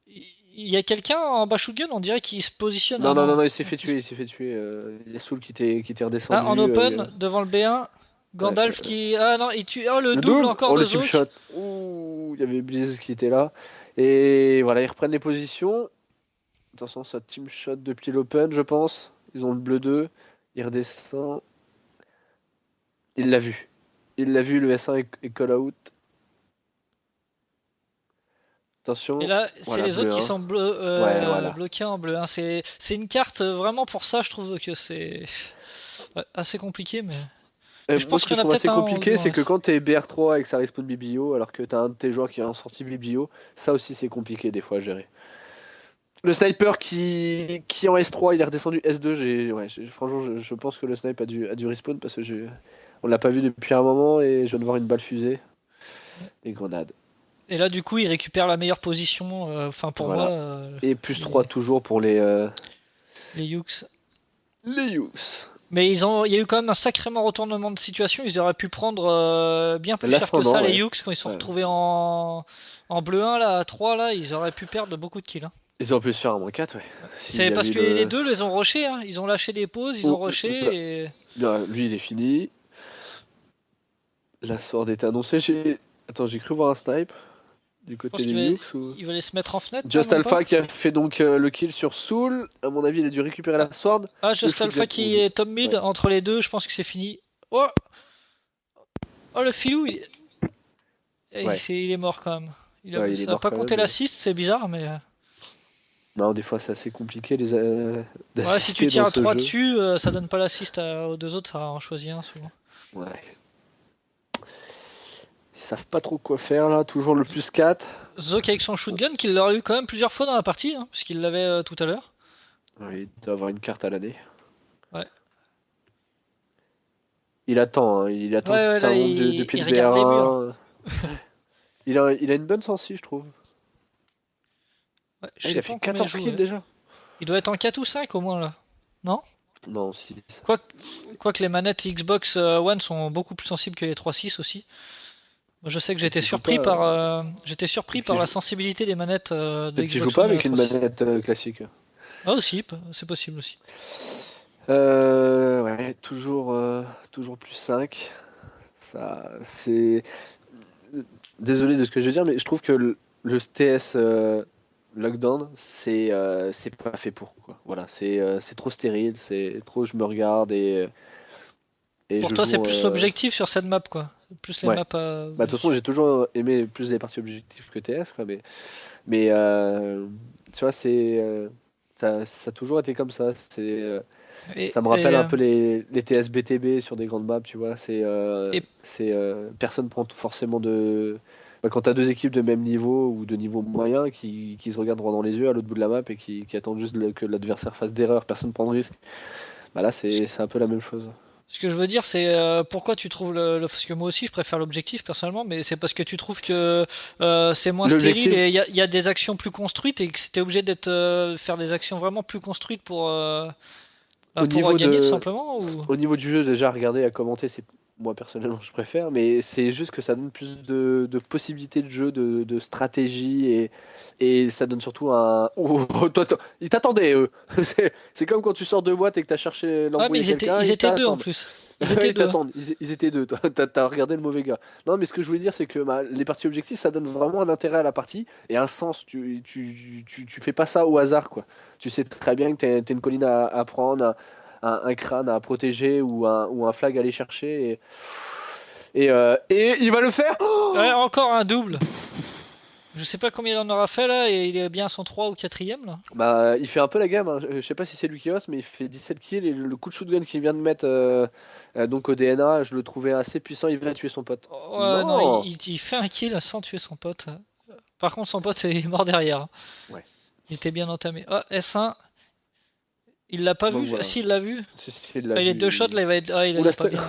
Il y a quelqu'un en Bashugun, on dirait qu'il se positionne. Non, Ah non, non, non. non, il s'est fait tuer, il s'est fait tuer. Il y a Soul qui était Ah, en redescendu. open, devant le B1. Ouais, Gandalf qui. Ah non, il tue. Oh, le le double double, encore oh de le tube Zog. shot. Ouh, il y avait Blizz qui était là. Et voilà, ils reprennent les positions. Attention, ça team shot depuis l'open, je pense. Ils ont le bleu 2. Il redescend. Il l'a vu. Il l'a vu, le S1 est call out. Et Attention. là, c'est Voilà, les autres bleu qui 1. sont Ouais, voilà. bloqués en bleu. Hein. C'est une carte vraiment pour ça, je trouve que c'est assez compliqué, mais je Moi, pense ce que qu'il je y en a trouve peut-être assez un ou compliqué, deux en c'est que S. quand t'es BR3 et que ça respawn BBO, alors que t'as un de tes joueurs qui est en sortie BBO, ça aussi c'est compliqué des fois à gérer. Le sniper qui en S3, il est redescendu S2, franchement, je pense que le snipe a dû respawn parce que on l'a pas vu depuis un moment et je viens de voir une balle fusée. Et grenade. Et là, du coup, il récupère la meilleure position. Enfin, pour moi, Voilà. Et plus 3 les, toujours pour les Yux. les Youths. Mais il y a eu quand même un sacrément retournement de situation. Ils auraient pu prendre bien plus cher que L'ascendant, ça, les ouais. Yux, quand ils sont Ouais. retrouvés en bleu 1, là, à 3, là, ils auraient pu perdre beaucoup de kills. Hein. Ils auraient pu se faire un -4, ouais. S'il C'est y parce avait eu que les le. deux les ont rushés. Hein. Ils ont lâché des pauses, ils ont Oh, rushé et. lui, il est fini. La sword est annoncée. Attends, j'ai cru voir un snipe du Je côté pense des Yux ou. il va aller se mettre en fenêtre, non, Just même pas? Alpha qui a fait donc le kill sur Soul. À mon avis, il a dû récupérer Ah, la sword. Le Just shotgun. Alpha qui est top mid, Ouais. entre les deux, je pense que c'est fini. Oh, oh le filou, Ouais. il est mort quand même. Ouais, il est Ça a mort pas quand compté même. l'assist, c'est bizarre, mais. Non, des fois, c'est assez compliqué Ouais, si tu d'assister tires dans à ce 3 jeu. dessus, ça donne pas l'assist aux deux autres, ça en choisit un souvent. Ouais. Ils savent pas trop quoi faire là. Toujours le plus 4. Zok avec son shotgun, qu'il l'aurait eu quand même plusieurs fois dans la partie, hein, puisqu'il l'avait tout à l'heure. Oui, il doit avoir une carte à l'année. Ouais. Il attend Ouais, toute ouais, sa là, ronde depuis il le regarde les murs. BR1. Il a une bonne sensi, je trouve. Ouais, je Ah, il sais a pas fait en combien il 14 joue. kills Ouais. déjà. Il doit être en 4 ou 5 au moins là. Non? Non, 6. Quoique les manettes Xbox One sont beaucoup plus sensibles que les 3.6 aussi. Moi, je sais que Donc il joue pas. j'étais surpris Donc il par la joue, sensibilité des manettes de peut-être qu'il joue Xbox pas One avec une 3.6. manette classique. Ah aussi, c'est possible aussi. Ouais, toujours plus 5. Ça, c'est. Désolé de ce que je vais dire, mais je trouve que le TS Lockdown, c'est pas fait pour quoi. Voilà, c'est trop stérile, c'est trop je me regarde et Pour je toi, c'est joue. plus l'objectif sur cette map quoi. Plus les Ouais. maps à Bah, de toute façon, objectif. j'ai toujours aimé plus les parties objectives que TS, quoi, mais tu vois, ça a toujours été comme ça. Et, Ça me rappelle et, un euh, peu les TS BTB sur des grandes maps, tu vois. et Personne prend forcément de. Bah, quand t'as deux équipes de même niveau ou de niveau moyen qui se regardent droit dans les yeux à l'autre bout de la map et qui attendent juste que l'adversaire fasse d'erreur, personne prend de risque. Bah là, c'est un peu la même chose. ce que je veux dire, c'est pourquoi tu trouves parce que moi aussi, je préfère l'objectif personnellement, mais c'est parce que tu trouves que c'est moins stérile L'objectif, et il y a des actions plus construites et que c'était obligé d'être faire des actions vraiment plus construites au pour niveau gagner tout de, simplement ou. au niveau du jeu, déjà, regarder, à commenter, moi personnellement je préfère, mais c'est juste que ça donne plus de possibilités de jeu, de stratégie et ça donne surtout un. Oh, ils t'attendaient eux. C'est comme quand tu sors de boîte et que t'as cherché Ah, mais l'embrouille à quelqu'un, ils ils étaient deux en t'attendent. plus. Ils Ouais, étaient ils deux. t'attendent, ils étaient deux. Toi, t'as regardé le mauvais gars. Non, mais ce que je voulais dire, c'est que bah, les parties objectives, ça donne vraiment un intérêt à la partie et un sens. Tu fais pas ça au hasard, quoi. Tu sais très bien que t'as une colline à prendre, un crâne à protéger ou un flag à aller chercher. Et il va le faire. Ouais, encore un double. Je sais pas combien il en aura fait là, et il est bien à son 3 ou 4ème là. Bah, il fait un peu la gamme, hein. Je sais pas si c'est lui qui ose, mais il fait 17 kills et le coup de shotgun qu'il vient de mettre donc au DNA, je le trouvais assez puissant. Il va tuer son pote. Oh, non, Non. il fait un kill sans tuer son pote. Par contre, son pote est mort derrière. Ouais. Il était bien entamé. Oh, S1, il l'a pas Donc vu? Ah, voilà. si, il l'a vu. Il l'a Ah, il est deux vu. shots là, il va être. Ah, il Oula, est pas bien.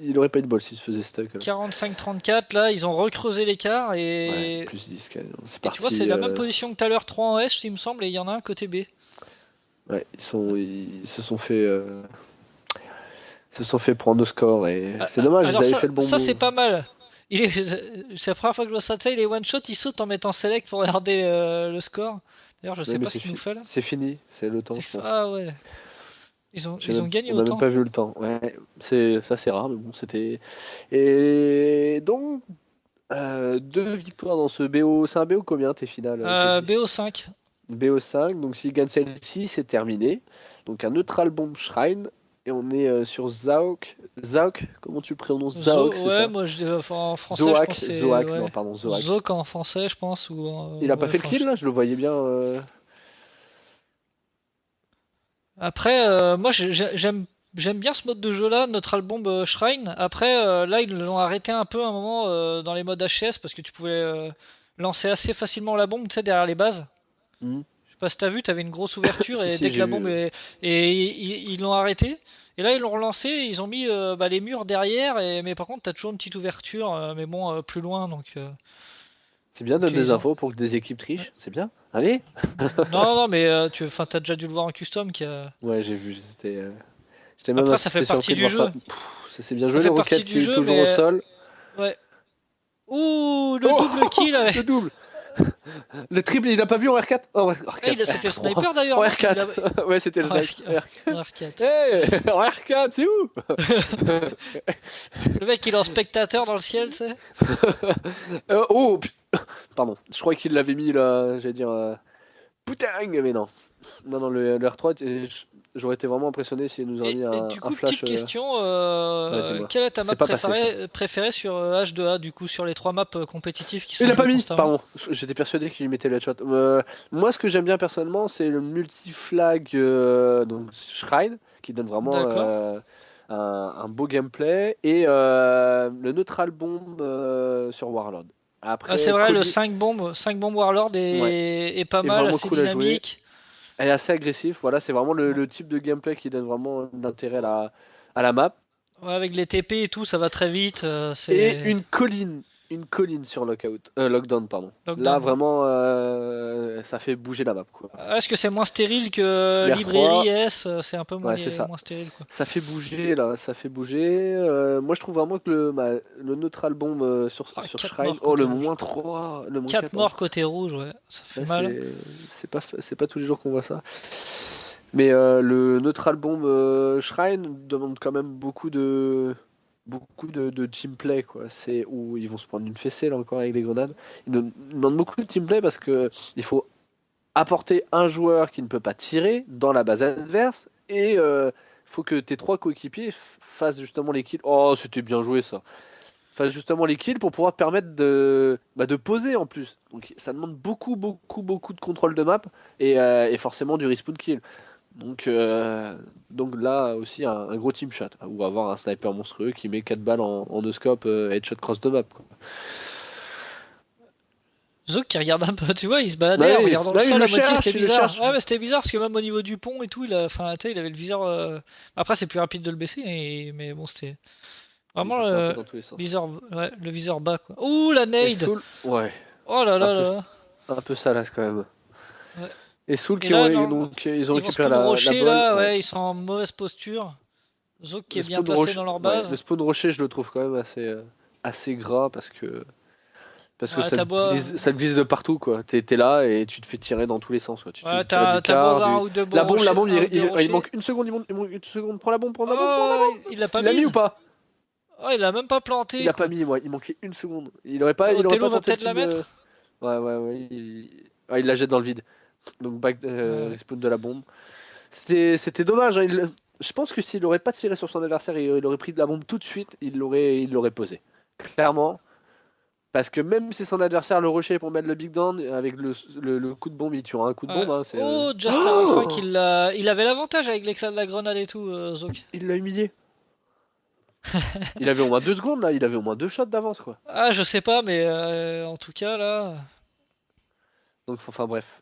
il aurait pas eu de bol s'il se faisait stuck là. 45-34 là, ils ont recreusé l'écart Ouais, et. plus 10, c'est Et tu vois, c'est parti. la même position que tout à l'heure, 3 en S, il me semble, et il y en a un côté B. Ouais, ils se sont fait prendre au score et c'est dommage, ils Alors avaient fait le bon ça c'est move. pas mal. C'est la première fois que je vois ça, tu sais, il est one shot, il saute en mettant select pour regarder le score. D'ailleurs, je Ouais, sais mais pas ce qu'il nous fait là. c'est fini, c'est le temps, je pense. Ah ouais, ils ont gagné On n'a même autant. pas vu le temps. Ouais, c'est rare, mais bon, c'était. Et donc, deux victoires dans ce BO. C'est un BO combien tes finales, Jesse? BO5. BO5, donc s'il gagne celle-ci, c'est terminé. Donc un Neutral Bomb Shrine. Et on est sur Zaok. Zaok, comment tu prononces Zaok, c'est Ouais, ça? moi en français, je pense Zoak, que c'est. Zoak, non, Ouais. pardon, Zoak. Zok en français, je pense, ou. Il a pas Ouais, fait le kill là, je le voyais bien. Après, moi j'aime bien ce mode de jeu là, notre album Shrine. Après, là ils l'ont arrêté un peu à un moment dans les modes HS parce que tu pouvais lancer assez facilement la bombe, tu sais, derrière les bases. Hmm. Je sais pas si t'as vu, t'avais une grosse ouverture Si, et si, dès que j'ai la bombe vu. est. Et ils l'ont arrêté. Et là ils l'ont relancé, ils ont mis bah, les murs derrière, mais par contre t'as toujours une petite ouverture, mais bon, plus loin donc. C'est bien de donner des Ils ont. infos pour que des équipes trichent, c'est bien. Allez! Non, non, mais enfin, t'as déjà dû le voir en custom Ouais, j'ai vu, j'étais même Après ça fait assez partie surpris de du voir ça. jeu. Ça c'est bien Ça joué, le fait partie Rocket du qui est jeu, toujours au mais. sol. Ouais. Ouh, le Oh! double kill! Le double! Le triple, il a pas vu en R4? Oh, Ah, R4, c'était le R3. sniper En d'ailleurs, non? R4! Ouais, c'était le Ah, snipe. R4. R4. Hey! En R4, c'est où? Le mec il est en spectateur dans le ciel, tu sais. Oh! Pardon, je crois qu'il l'avait mis là, j'allais dire. Putain, mais non. Non, non, le R3, j'aurais été vraiment impressionné s'il nous aurait mis Et du un coup, flash. petite question, Ouais, dis-moi. quelle est ta C'est map pas passé ça. préférée sur H2A, du coup, sur les trois maps compétitifs qui Il sont l'a joués pas mis, constamment? pardon. J'étais persuadé qu'il lui mettait le headshot. Moi, ce que j'aime bien personnellement, c'est le multi-flag donc Shrine, qui donne vraiment D'accord. un beau gameplay, et le Neutral Bomb sur Warlord. Ah, c'est Après, vrai, le Collie, 5 bombes Warlord ouais, est pas est mal, vraiment assez cool à jouer. dynamique. Elle est assez agressif, voilà, c'est vraiment le type de gameplay qui donne vraiment d'intérêt à la map. Ouais, avec les TP et tout, ça va très vite, Et c'est une colline sur Lockdown, pardon. Là, lockdown. vraiment, ça fait bouger la map, quoi. Ah, est-ce que c'est moins stérile que L'R Librairie 3, S? C'est un peu ouais, c'est ça. moins stérile, quoi. Ça fait bouger, là, ça fait bouger. Moi, je trouve vraiment que le Neutral Bomb Ah, sur 4 Shrine. morts Oh, côté le rouge. moins 3, le moins 4 4 pardon. morts côté rouge, ouais, ça fait Ouais, mal. c'est pas tous les jours qu'on voit ça. Mais le Neutral Bomb Shrine demande quand même beaucoup de teamplay, quoi. C'est où ils vont se prendre une fessée là encore avec les grenades. Demandent beaucoup de teamplay parce que il faut apporter un joueur qui ne peut pas tirer dans la base adverse et faut que tes trois coéquipiers fassent justement les kills. Oh, c'était bien joué ça. Fassent justement les kills pour pouvoir permettre de poser en plus. Donc ça demande beaucoup de contrôle de map et forcément du respawn kill. Donc, euh, donc là aussi un gros team shot ou avoir un sniper monstrueux qui met 4 balles en no scope headshot cross de map, quoi. Zouk qui regarde un peu, tu vois, il se Ah baladait en oui, regardant le ah, sol à moitié, c'était il le bizarre. cherche. Ouais, mais c'était bizarre parce que même au niveau du pont et tout, enfin, tu sais, il avait le viseur. Après, c'est plus rapide de le baisser, mais bon, c'était Il vraiment partait un peu dans tous les sens. viseur, ouais, le viseur bas, quoi. Ouh, la Et nade! Soul, ouais, Oh là un là peu, là! un peu salace quand même. Ouais. Et Soul Et là, non, donc ils ont ils vont récupéré spawn la rocher, balle, là, ouais. ouais, ils sont en mauvaise posture. Zouk qui Le est bien spawn placé rocher, dans leur ouais, le base. spawn rocher, je le trouve quand même assez gras parce que Ouais, t'as beau, ça te vise de partout, quoi. T'es là et tu te fais tirer dans tous les sens, quoi. Tu te fais ouais, tirer du t'as beau quart, avoir du... La bombe, un ou deux il rochers. manque une seconde, il manque une seconde. Prends la bombe, prends la bombe, prends la Oh, bombe. il l'a pas Il l'a mis ou mise. pas? Oh, il a même pas Il planté, l'a pas quoi. mis, moi. Il manquait une seconde. Il aurait Othello pas va tenté le peut-être la type de... mettre. Ouais. Ouais, il la jette dans le vide. Donc Ouais. respawn de la bombe. C'était dommage, hein. Je pense que s'il aurait pas tiré sur son adversaire, il aurait pris de la bombe tout de suite, il l'aurait posé. Clairement. Parce que même si son adversaire le rushait pour mettre le big down, avec le coup de bombe, il tuera un coup de Ouais. bombe. Hein, Oh, Juster Alpha Oh, il avait l'avantage avec l'éclat de la grenade et tout, Zouk. il l'a humilié. Il avait au moins 2 secondes là, il avait au moins 2 shots d'avance quoi. Ah, je sais pas, mais en tout cas, là. Donc enfin bref,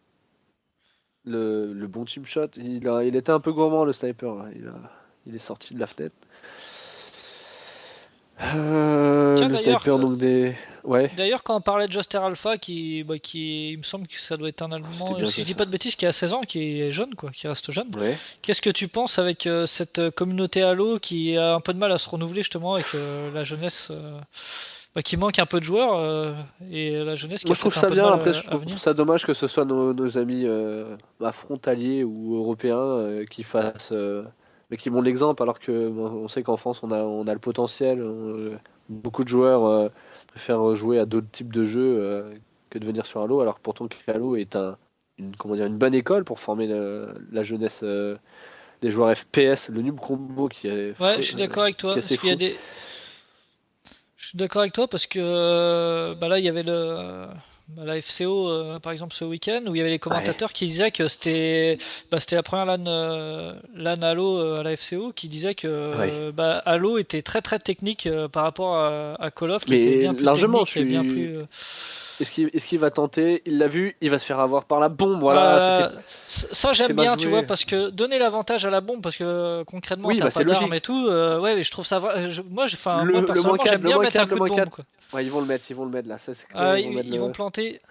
le bon team shot, il était un peu gourmand le sniper là. Il est sorti de la fenêtre. Tiens, Le sniper donc des... Ouais, d'ailleurs, quand on parlait de Joster Alpha, il me semble que ça doit être un c'était Allemand, bien si joué je dis pas ça. de bêtises, qui a 16 ans, qui est jeune, quoi, qui reste jeune. Ouais. Qu'est-ce que tu penses avec cette communauté Halo qui a un peu de mal à se renouveler justement avec la jeunesse, qui manque un peu de joueurs et la jeunesse qui Moi a je trouve peut-être un ça peu de bien, mal après je à trouve venir? ça dommage que ce soit nos amis frontaliers ou européens qui fassent mais qui montrent l'exemple alors que bon, on sait qu'en France on a le potentiel, beaucoup de joueurs préfèrent jouer à d'autres types de jeux que de venir sur Halo alors pourtant que Halo est comment dire, une bonne école pour former la jeunesse des joueurs FPS, le noob combo Ouais, je suis d'accord avec qui toi, est assez parce qu'il y a fou. des, je suis d'accord avec toi parce que là il y avait la FCO par exemple ce week-end où il y avait les Ouais. commentateurs qui disaient que c'était la première LAN Halo à la FCO qui disait que Ouais. Halo était très très technique par rapport à Call of qui était Mais bien plus largement, technique et bien plus est-ce qu'il va tenter? Il l'a vu, il va se faire avoir par la bombe. Voilà, voilà. Ça c'est j'aime mal bien tu vois joué. parce que donner l'avantage à la bombe parce que concrètement Oui, t'as bah pas c'est d'armes et logique. tout ouais mais je trouve ça moi Le moins personnellement 4, j'aime le bien moins mettre un 4, le coup de moins bombe 4. quoi. Ouais, ils vont le mettre là, ça c'est clair, ils vont mettre Ils vont le. planter.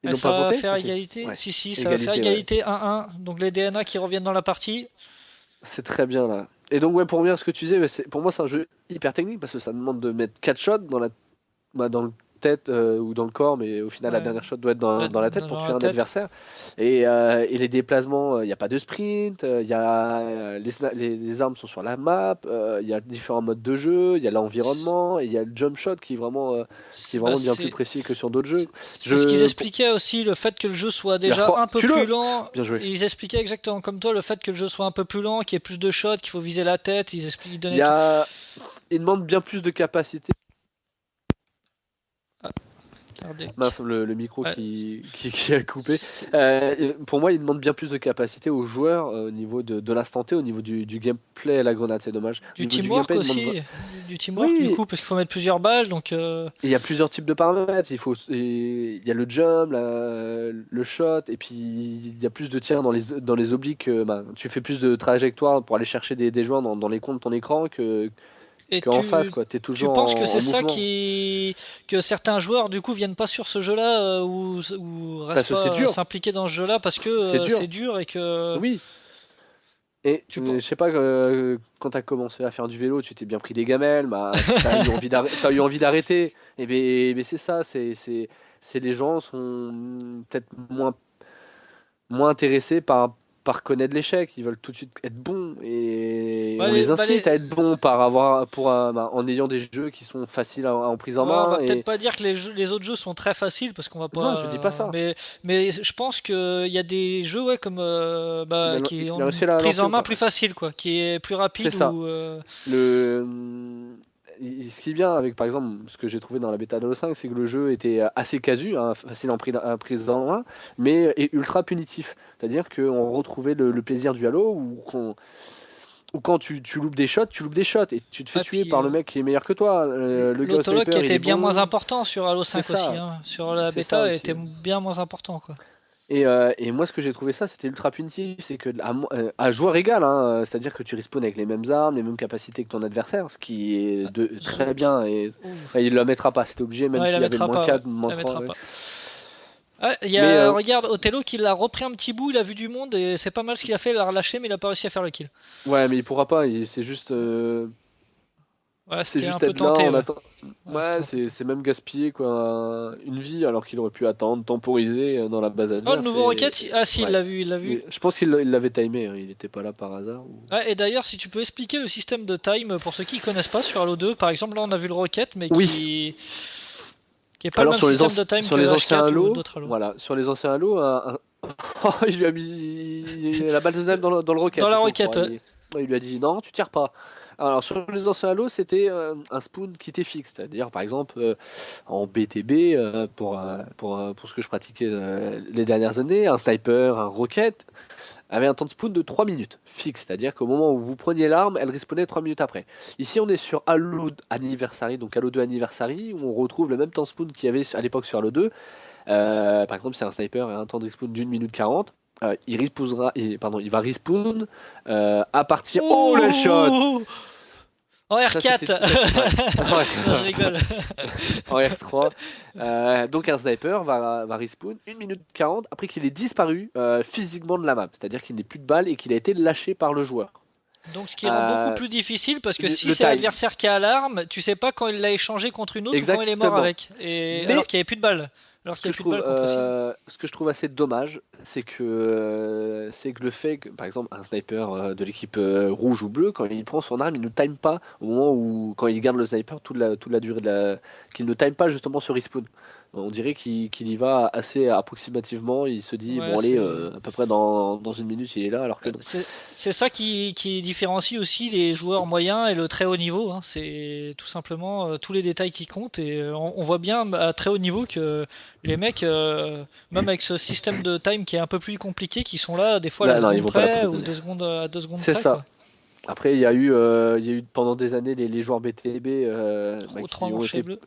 Ils Et l'ont pas ça va planté? faire Ah si. égalité. Ouais. Si, si, ça va faire Égalité, ouais. égalité 1-1. Donc les DNA qui reviennent dans la partie. C'est très bien là. Et donc ouais, pour revenir à ce que tu disais, ouais, pour moi c'est un jeu hyper technique parce que ça demande de mettre 4 shots dans le tête ou dans le corps, mais au final la Ouais, dernière shot doit être dans la tête pour dans tuer la un tête. adversaire. Et les déplacements, il n'y a pas de sprint, il y a, les armes sont sur la map, il y a différents modes de jeu, il y a l'environnement, et il y a le jump shot qui est Bah, vraiment bien plus précis que sur d'autres jeux. c'est ce qu'ils Pour expliquaient aussi, le fait que le jeu soit déjà R3, un peu plus tue-le! lent. Bien joué. Ils expliquaient exactement comme toi le fait que le jeu soit un peu plus lent, qu'il y ait plus de shots, qu'il faut viser la tête. Ils Il donnaient y tout. a, il demande bien plus de capacité. Ah, cardiaque. Mince, le micro Ouais. qui a coupé. Pour moi, il demande bien plus de capacité aux joueurs au niveau de l'instant T, au niveau du gameplay à la grenade, c'est dommage. Au Du niveau du teamwork gameplay, il demande. aussi. Du teamwork du Oui, coup, parce qu'il faut mettre plusieurs balles. Donc, il y a plusieurs types de paramètres. Il y a le jump, le shot, et puis il y a plus de tirs dans les obliques. Tu fais plus de trajectoires pour aller chercher des joueurs dans les coins de ton écran et qu'en face, quoi. T'es tu toujours penses que en c'est ça mouvement. que certains joueurs du coup viennent pas sur ce jeu-là ou restent Parce que c'est pas dur. s'impliquer dans ce jeu-là parce que C'est c'est dur. dur et que Oui. Et tu je penses. sais pas, quand t'as commencé à faire du vélo, tu t'es bien pris des gamelles, bah, t'as eu envie d'arrêter. Et ben, c'est ça, les gens sont peut-être moins intéressés par connaître l'échec. Ils veulent tout de suite être bons et Bah, on les, les bah, incite les- à être bons en ayant des jeux qui sont faciles en prise en Ouais, on va main. peut-être Et pas dire que les autres jeux sont très faciles parce qu'on va non, je dis pas pas. ça. Mais je pense que il y a des jeux ouais comme qui ont Il a une réussi à la prise lancer en ou main pas? plus facile quoi, qui est plus C'est rapide ça. ou Ce qui est bien avec, par exemple, ce que j'ai trouvé dans la bêta de Halo 5, c'est que le jeu était assez casu, hein, facile en prise en main, mais est ultra punitif. C'est-à-dire qu'on retrouvait le plaisir du Halo où quand tu loupes des shots, tu loupes des shots et tu te fais ouais, tuer puis par le mec qui est meilleur que toi. Le gars au l'autologue qui sniper, il était est bien moins bon. important sur Halo C'est 5 aussi, ça. hein. Sur la C'est ça bêta, il aussi. était bien moins important, quoi. Et moi, ce que j'ai trouvé ça, c'était ultra punitif. C'est que à joueur égal, hein, c'est-à-dire que tu respawns avec les mêmes armes, les mêmes capacités que ton adversaire, ce qui est très Zouk. bien. Et Ouh. il le mettra pas, c'était obligé, même Ouais, il la s'il y avait le mettra moins pas, ouais. 4 moins Il la 3. mettra Ouais. pas. Ah, Mais regarde, Othello qui l'a repris un petit bout, il a vu du monde et c'est pas mal ce qu'il a fait, il l'a relâché, mais il a pas réussi à faire le kill. ouais, mais il pourra pas. Ouais, C'est c'était un juste peu être là, tenté, on ouais. attend. Ouais, c'était Ouais, un peu tenté. c'est même gaspiller quoi, une vie alors qu'il aurait pu attendre, temporiser dans la base Oh, le adverse. nouveau Et Rocket, ah si, il ouais. l'a vu, il l'a vu. Je pense qu'il l'avait timé, hein, il était pas là par hasard. Ouais, et d'ailleurs, si tu peux expliquer le système de time pour ceux qui connaissent pas sur Halo 2, par exemple, là on a vu le Rocket, mais Oui, qui est pas le alors même système de time sur que les anciens H4 ou Halo, d'autres Halo. voilà, sur les anciens Halo, Oh, il lui a mis la balle de Zem dans le Dans rocket, la je Rocket, crois. ouais. Il lui a dit non, tu tires pas. Alors sur les anciens Halo, c'était un spawn qui était fixe, c'est-à-dire par exemple en BTB, pour ce que je pratiquais les dernières années, un sniper, un rocket avait un temps de spawn de 3 minutes, fixe, c'est-à-dire qu'au moment où vous preniez l'arme, elle respawnait 3 minutes après. Ici, on est sur Halo Anniversary, donc Halo 2 Anniversary, où on retrouve le même temps de spawn qu'il y avait à l'époque sur Halo 2. Par exemple, c'est un sniper et un temps de respawn d'une minute 40. Il va respawn à partir. Oh, le shot! Ouh, en Ça, c'était. R4. Ouais. Ouais. Non, je rigole. En R3. Donc, un sniper va respawn 1 minute 40 après qu'il ait disparu physiquement de la map. C'est-à-dire qu'il n'ait plus de balles et qu'il a été lâché par le joueur. Donc ce qui rend beaucoup Euh, plus difficile parce que si le c'est time. l'adversaire qui a l'arme, tu sais pas quand il l'a échangé contre une autre ou quand il est mort Exactement. avec. Et alors Mais qu'il n'y avait plus de balles. Alors qu'il n'y avait plus de balles qu'on précise. ce que je trouve assez dommage, c'est que le fait que, par exemple, un sniper de l'équipe rouge ou bleue, quand il prend son arme, il ne time pas au moment où, quand il garde le sniper, toute la durée qu'il ne time pas justement ce respawn. On dirait qu'il y va assez approximativement. Il se dit, Ouais, bon, allez, c'est. à peu près dans une minute, il est là, alors que non. C'est ça qui différencie aussi les joueurs moyens et le très haut niveau, hein. C'est tout simplement tous les détails qui comptent et on voit bien à très haut niveau que les mecs, même avec ce système de time qui est un peu plus compliqué, qui sont là des fois à la Là, non, ils seconde vont pas la près ou poser. 2 secondes à 2 secondes C'est près ça. quoi. Après, il y a eu pendant des années les joueurs BTB Trop qui ont chez les été. bleus.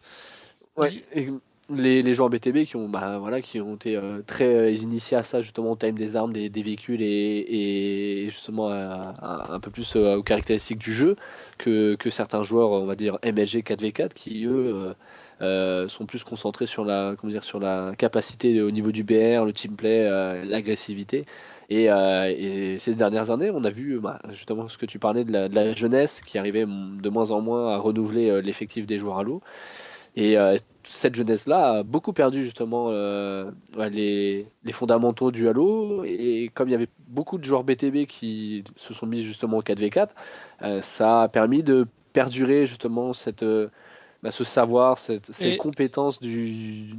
Ouais, Vas-y. et les joueurs BTB qui ont été très initiés à ça, justement, au time des armes, des véhicules et justement un peu plus aux caractéristiques du jeu que certains joueurs, on va dire MLG 4v4, qui eux sont plus concentrés sur comment dire, sur la capacité au niveau du BR, le teamplay, l'agressivité. Et ces dernières années, on a vu justement ce que tu parlais de la jeunesse qui arrivait de moins en moins à renouveler l'effectif des joueurs à l'eau. Et cette jeunesse-là a beaucoup perdu justement ouais, les fondamentaux du Halo. Et comme il y avait beaucoup de joueurs BTB qui se sont mis justement au 4v4, ça a permis de perdurer justement ce savoir, ces Et compétences du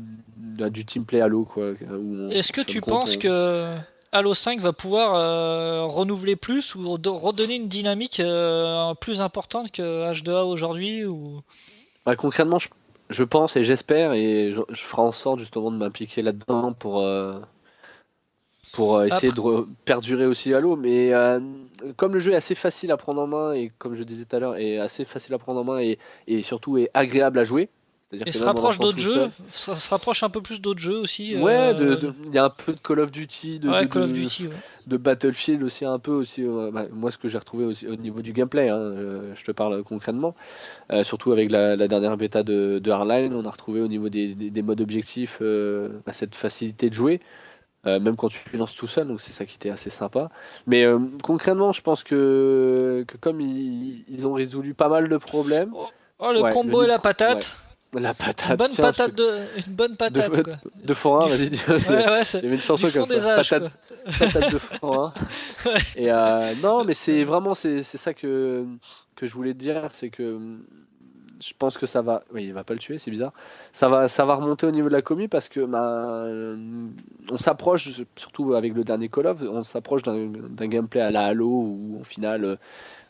teamplay Halo, quoi, où est-ce en que fin de tu compte, penses que Halo 5 va pouvoir renouveler plus ou redonner une dynamique plus importante que H2A aujourd'hui ou... concrètement, je pense et j'espère et je ferai en sorte justement de m'impliquer là-dedans pour essayer Après, de perdurer aussi Halo. Mais comme le jeu est assez facile à prendre en main et comme je disais tout à l'heure, est assez facile à prendre en main et surtout est agréable à jouer, c'est-à-dire et que se même en rapproche lançant d'autres tout jeux, seul, se rapproche un peu plus d'autres jeux aussi. ouais, il y a un peu de Call of Duty, Ouais, Call of Duty, ouais. de Battlefield aussi un peu aussi. Moi, ce que j'ai retrouvé aussi au niveau du gameplay, hein, je te parle concrètement, surtout avec la dernière bêta de Hardline, on a retrouvé au niveau des modes objectifs cette facilité de jouer. Même quand tu lances tout seul, donc c'est ça qui était assez sympa. Mais concrètement, je pense que comme ils ont résolu pas mal de problèmes, Oh, oh, le ouais, combo et la ouais, patate. la Une patate, bonne tiens, patate une bonne de, patate quoi. de forain, Du vas-y, fond. il Ouais, ouais, y c'est avait une du chanson comme fond ça, des âges quoi. patate de forain. Ouais. Et non, mais c'est vraiment, c'est ça que je voulais te dire, c'est que je pense que ça va. Oui, il va pas le tuer, c'est bizarre. Ça va remonter au niveau de la commu parce que on s'approche, surtout avec le dernier Call of, on s'approche d'un gameplay à la Halo où au final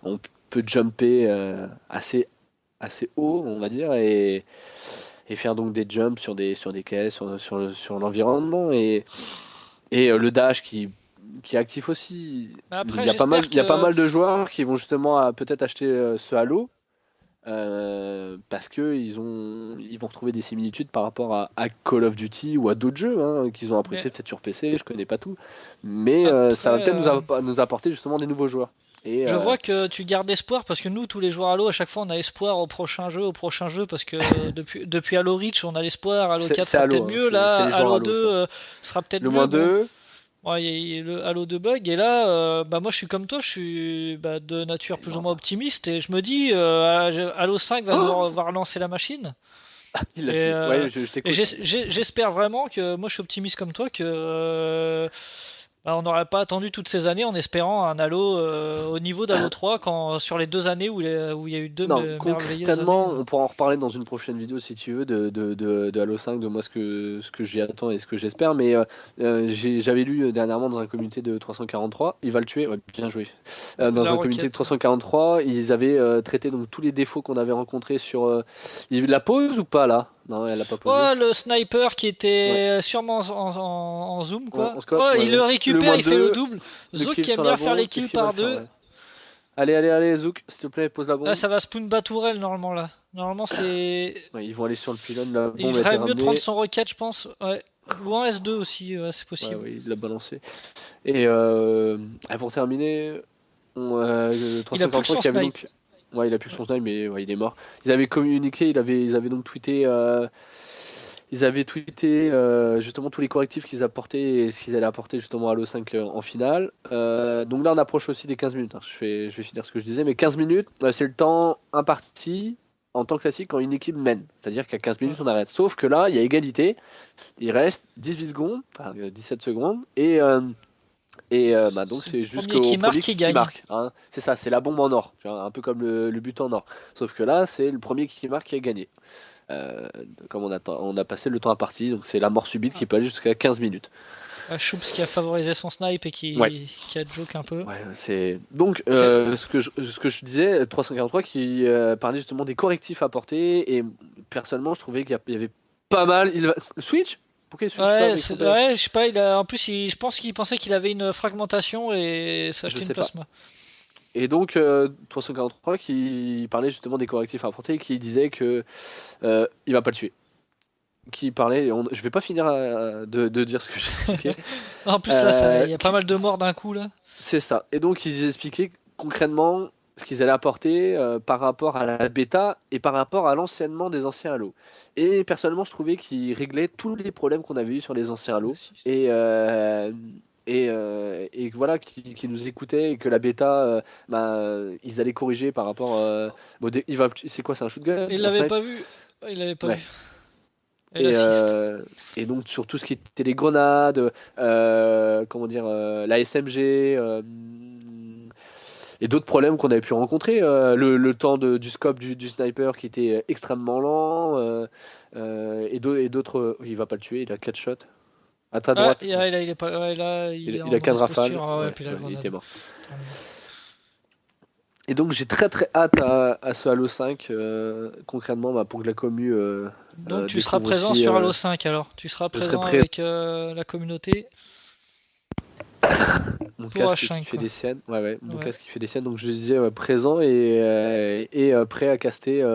on peut jumper assez haut, on va dire, et faire donc des jumps sur des caisses, sur l'environnement et le dash qui est actif aussi. Mais Il après, y a pas mal, j'espère il y a pas que mal de joueurs qui vont justement peut-être acheter ce Halo parce que ils vont retrouver des similitudes par rapport à Call of Duty ou à d'autres jeux qu'ils ont mais apprécié peut-être sur PC, je connais pas tout, mais ça après va peut-être nous apporter justement des nouveaux joueurs. Et Je vois que tu gardes espoir parce que nous, tous les joueurs Halo, à chaque fois, on a espoir au prochain jeu parce que depuis Halo Reach, on a l'espoir. Halo 4 c'est sera peut-être Halo, hein, mieux. c'est Là, les joueurs Halo Halo 2 ça. sera peut-être Le mieux. moins Bon, 2, ouais, il y a le Halo 2 bug. Et là, bah, moi, je suis comme toi, je suis bah, de nature il y plus ou aura moins pas. optimiste et je me dis, Halo 5 va relancer la machine. Il l'a Et, tué. Ouais, je et t'écoute. j'espère vraiment que moi, je suis optimiste comme toi que bah, on n'aurait pas attendu toutes ces années en espérant un Halo au niveau d'Halo 3 quand sur les 2 années où il y a eu deux Non, merveilleuses années. concrètement, on pourra en reparler dans une prochaine vidéo si tu veux de Halo 5, de moi ce que j'y attends et ce que j'espère. Mais j'avais lu dernièrement dans un communiqué de 343, il va le tuer, ouais, bien joué. Dans La un communiqué de roquette. 343, ils avaient traité donc tous les défauts qu'on avait rencontrés sur. Il la pose ou pas là? Non, elle l'a pas posé. Oh, le sniper qui Ouais, était sûrement en zoom, en quoi. scope, Oh, ouais, il le ouais. Le récupère, moins il fait le 2, double. le Zouk kill qui aime sur la bien faire les bombe. Est-ce kills qu'il va le par faire? deux. Ouais. Allez, allez, allez, Zouk, s'il te plaît, pose la Ah, bombe. ça va spawn Batourelle normalement là. Normalement, c'est. Ouais, ils vont aller sur le pylône, la Il bombe a été ferait mieux de prendre ramenée. son rocket, je pense. Ouais. Ou en S2 aussi, ouais, c'est Ouais, possible. ouais, il l'a balancé. Et pour terminer, Il a plus que 343 son qui avait snipe. donc. Ouais, il a plus que son snipe, mais ouais, il est mort. Ils avaient communiqué, ils avaient donc tweeté. Ils avaient tweeté justement tous les correctifs qu'ils apportaient et ce qu'ils allaient apporter justement à l'O5 en finale. Donc là, on approche aussi des 15 minutes, hein. Je vais finir ce que je disais, mais 15 minutes, c'est le temps imparti en temps classique quand une équipe mène. C'est-à-dire qu'à 15 Ouais. minutes, on arrête. Sauf que là, il y a égalité. Il reste 18 secondes, enfin 17 secondes, bah, donc C'est le c'est premier jusqu'au qui marque premier qui qui gagne. marque, hein. C'est ça, c'est la bombe en or, tu vois, un peu comme le but en or. Sauf que là, c'est le premier qui marque qui a gagné. Euh, Comme on a passé le temps à partie, donc c'est la mort subite qui peut aller jusqu'à 15 minutes. Choups qui a favorisé son snipe et Ouais. qui a joke un peu. Ouais, c'est donc C'est ce que je disais, 343 qui parlait justement des correctifs apportés et personnellement je trouvais qu'il y avait pas mal. Switch? Pourquoi il switch pas avec son père? Ouais, je sais pas, en plus, je pense qu'il pensait qu'il avait une fragmentation et Je s'acheter une sais pas. plasma. Et donc 343 qui parlait justement des correctifs apportés, qui disait que il va pas le tuer. Qui parlait, je vais pas finir de dire ce que j'ai expliqué. En plus, là, il y a pas Qui, mal de morts d'un coup, là. c'est ça. Et donc ils expliquaient concrètement ce qu'ils allaient apporter par rapport à la bêta et par rapport à l'enseignement des anciens Halo. Et personnellement, je trouvais qu'ils réglaient tous les problèmes qu'on avait eu sur les anciens Halo. Et voilà, qui nous écoutaient et que la bêta, ils allaient corriger par rapport. Bon, c'est quoi, c'est un shotgun? Il Un l'avait snipe? pas vu. Il l'avait pas Ouais. vu. Et Et, l'assist. donc sur tout ce qui était les grenades, comment dire, la SMG, et d'autres problèmes qu'on avait pu rencontrer, le temps du scope du sniper qui était extrêmement lent, et d'autres, il va pas le tuer, il a 4 shots. À ta Ah, droite, ouais. il est pas. Ouais, là, il est Il en a 4 mauvaise rafales, posture. Ah ouais, ouais, puis la ouais, il était grenade. mort. Terminé. Et donc j'ai très très hâte à ce Halo 5, concrètement, bah, pour que la commu Donc, tu seras découvre présent aussi. sur Halo 5 alors. Tu seras Je serai présent prêt. avec la communauté Mon pour casque qui H5, fait quoi. des scènes, ouais, ouais, mon Ouais. casque qui fait des scènes, donc je disais présent et prêt à caster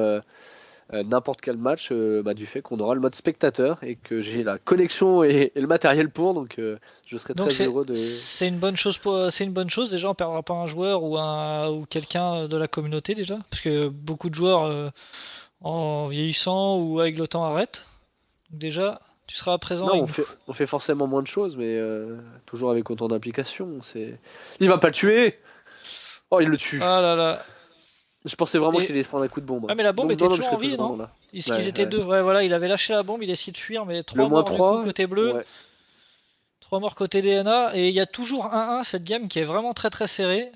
n'importe quel match, bah, du fait qu'on aura le mode spectateur et que j'ai la connexion et le matériel pour, donc je serai Donc très heureux de. c'est une bonne chose c'est une bonne chose déjà, on perdra pas un joueur ou quelqu'un de la communauté déjà, parce que beaucoup de joueurs en vieillissant ou avec le temps arrêtent. Donc déjà, tu seras présent Non, avec nous. on fait forcément moins de choses, mais toujours avec autant d'implication. Il va pas le tuer! Oh, il le tue! Ah là là. Je pensais vraiment Et qu'il allait se prendre un coup de bombe, ah hein. mais la bombe Donc était non, non, je toujours en serai vie, toujours non? là. Qu'ils Ouais, étaient ouais. deux. Ouais voilà, il avait lâché la bombe, il essayait de fuir, mais Le trois moins morts du coup 3, côté bleu, ouais. trois morts côté DNA, et il y a toujours 1-1 cette game qui est vraiment très très serrée.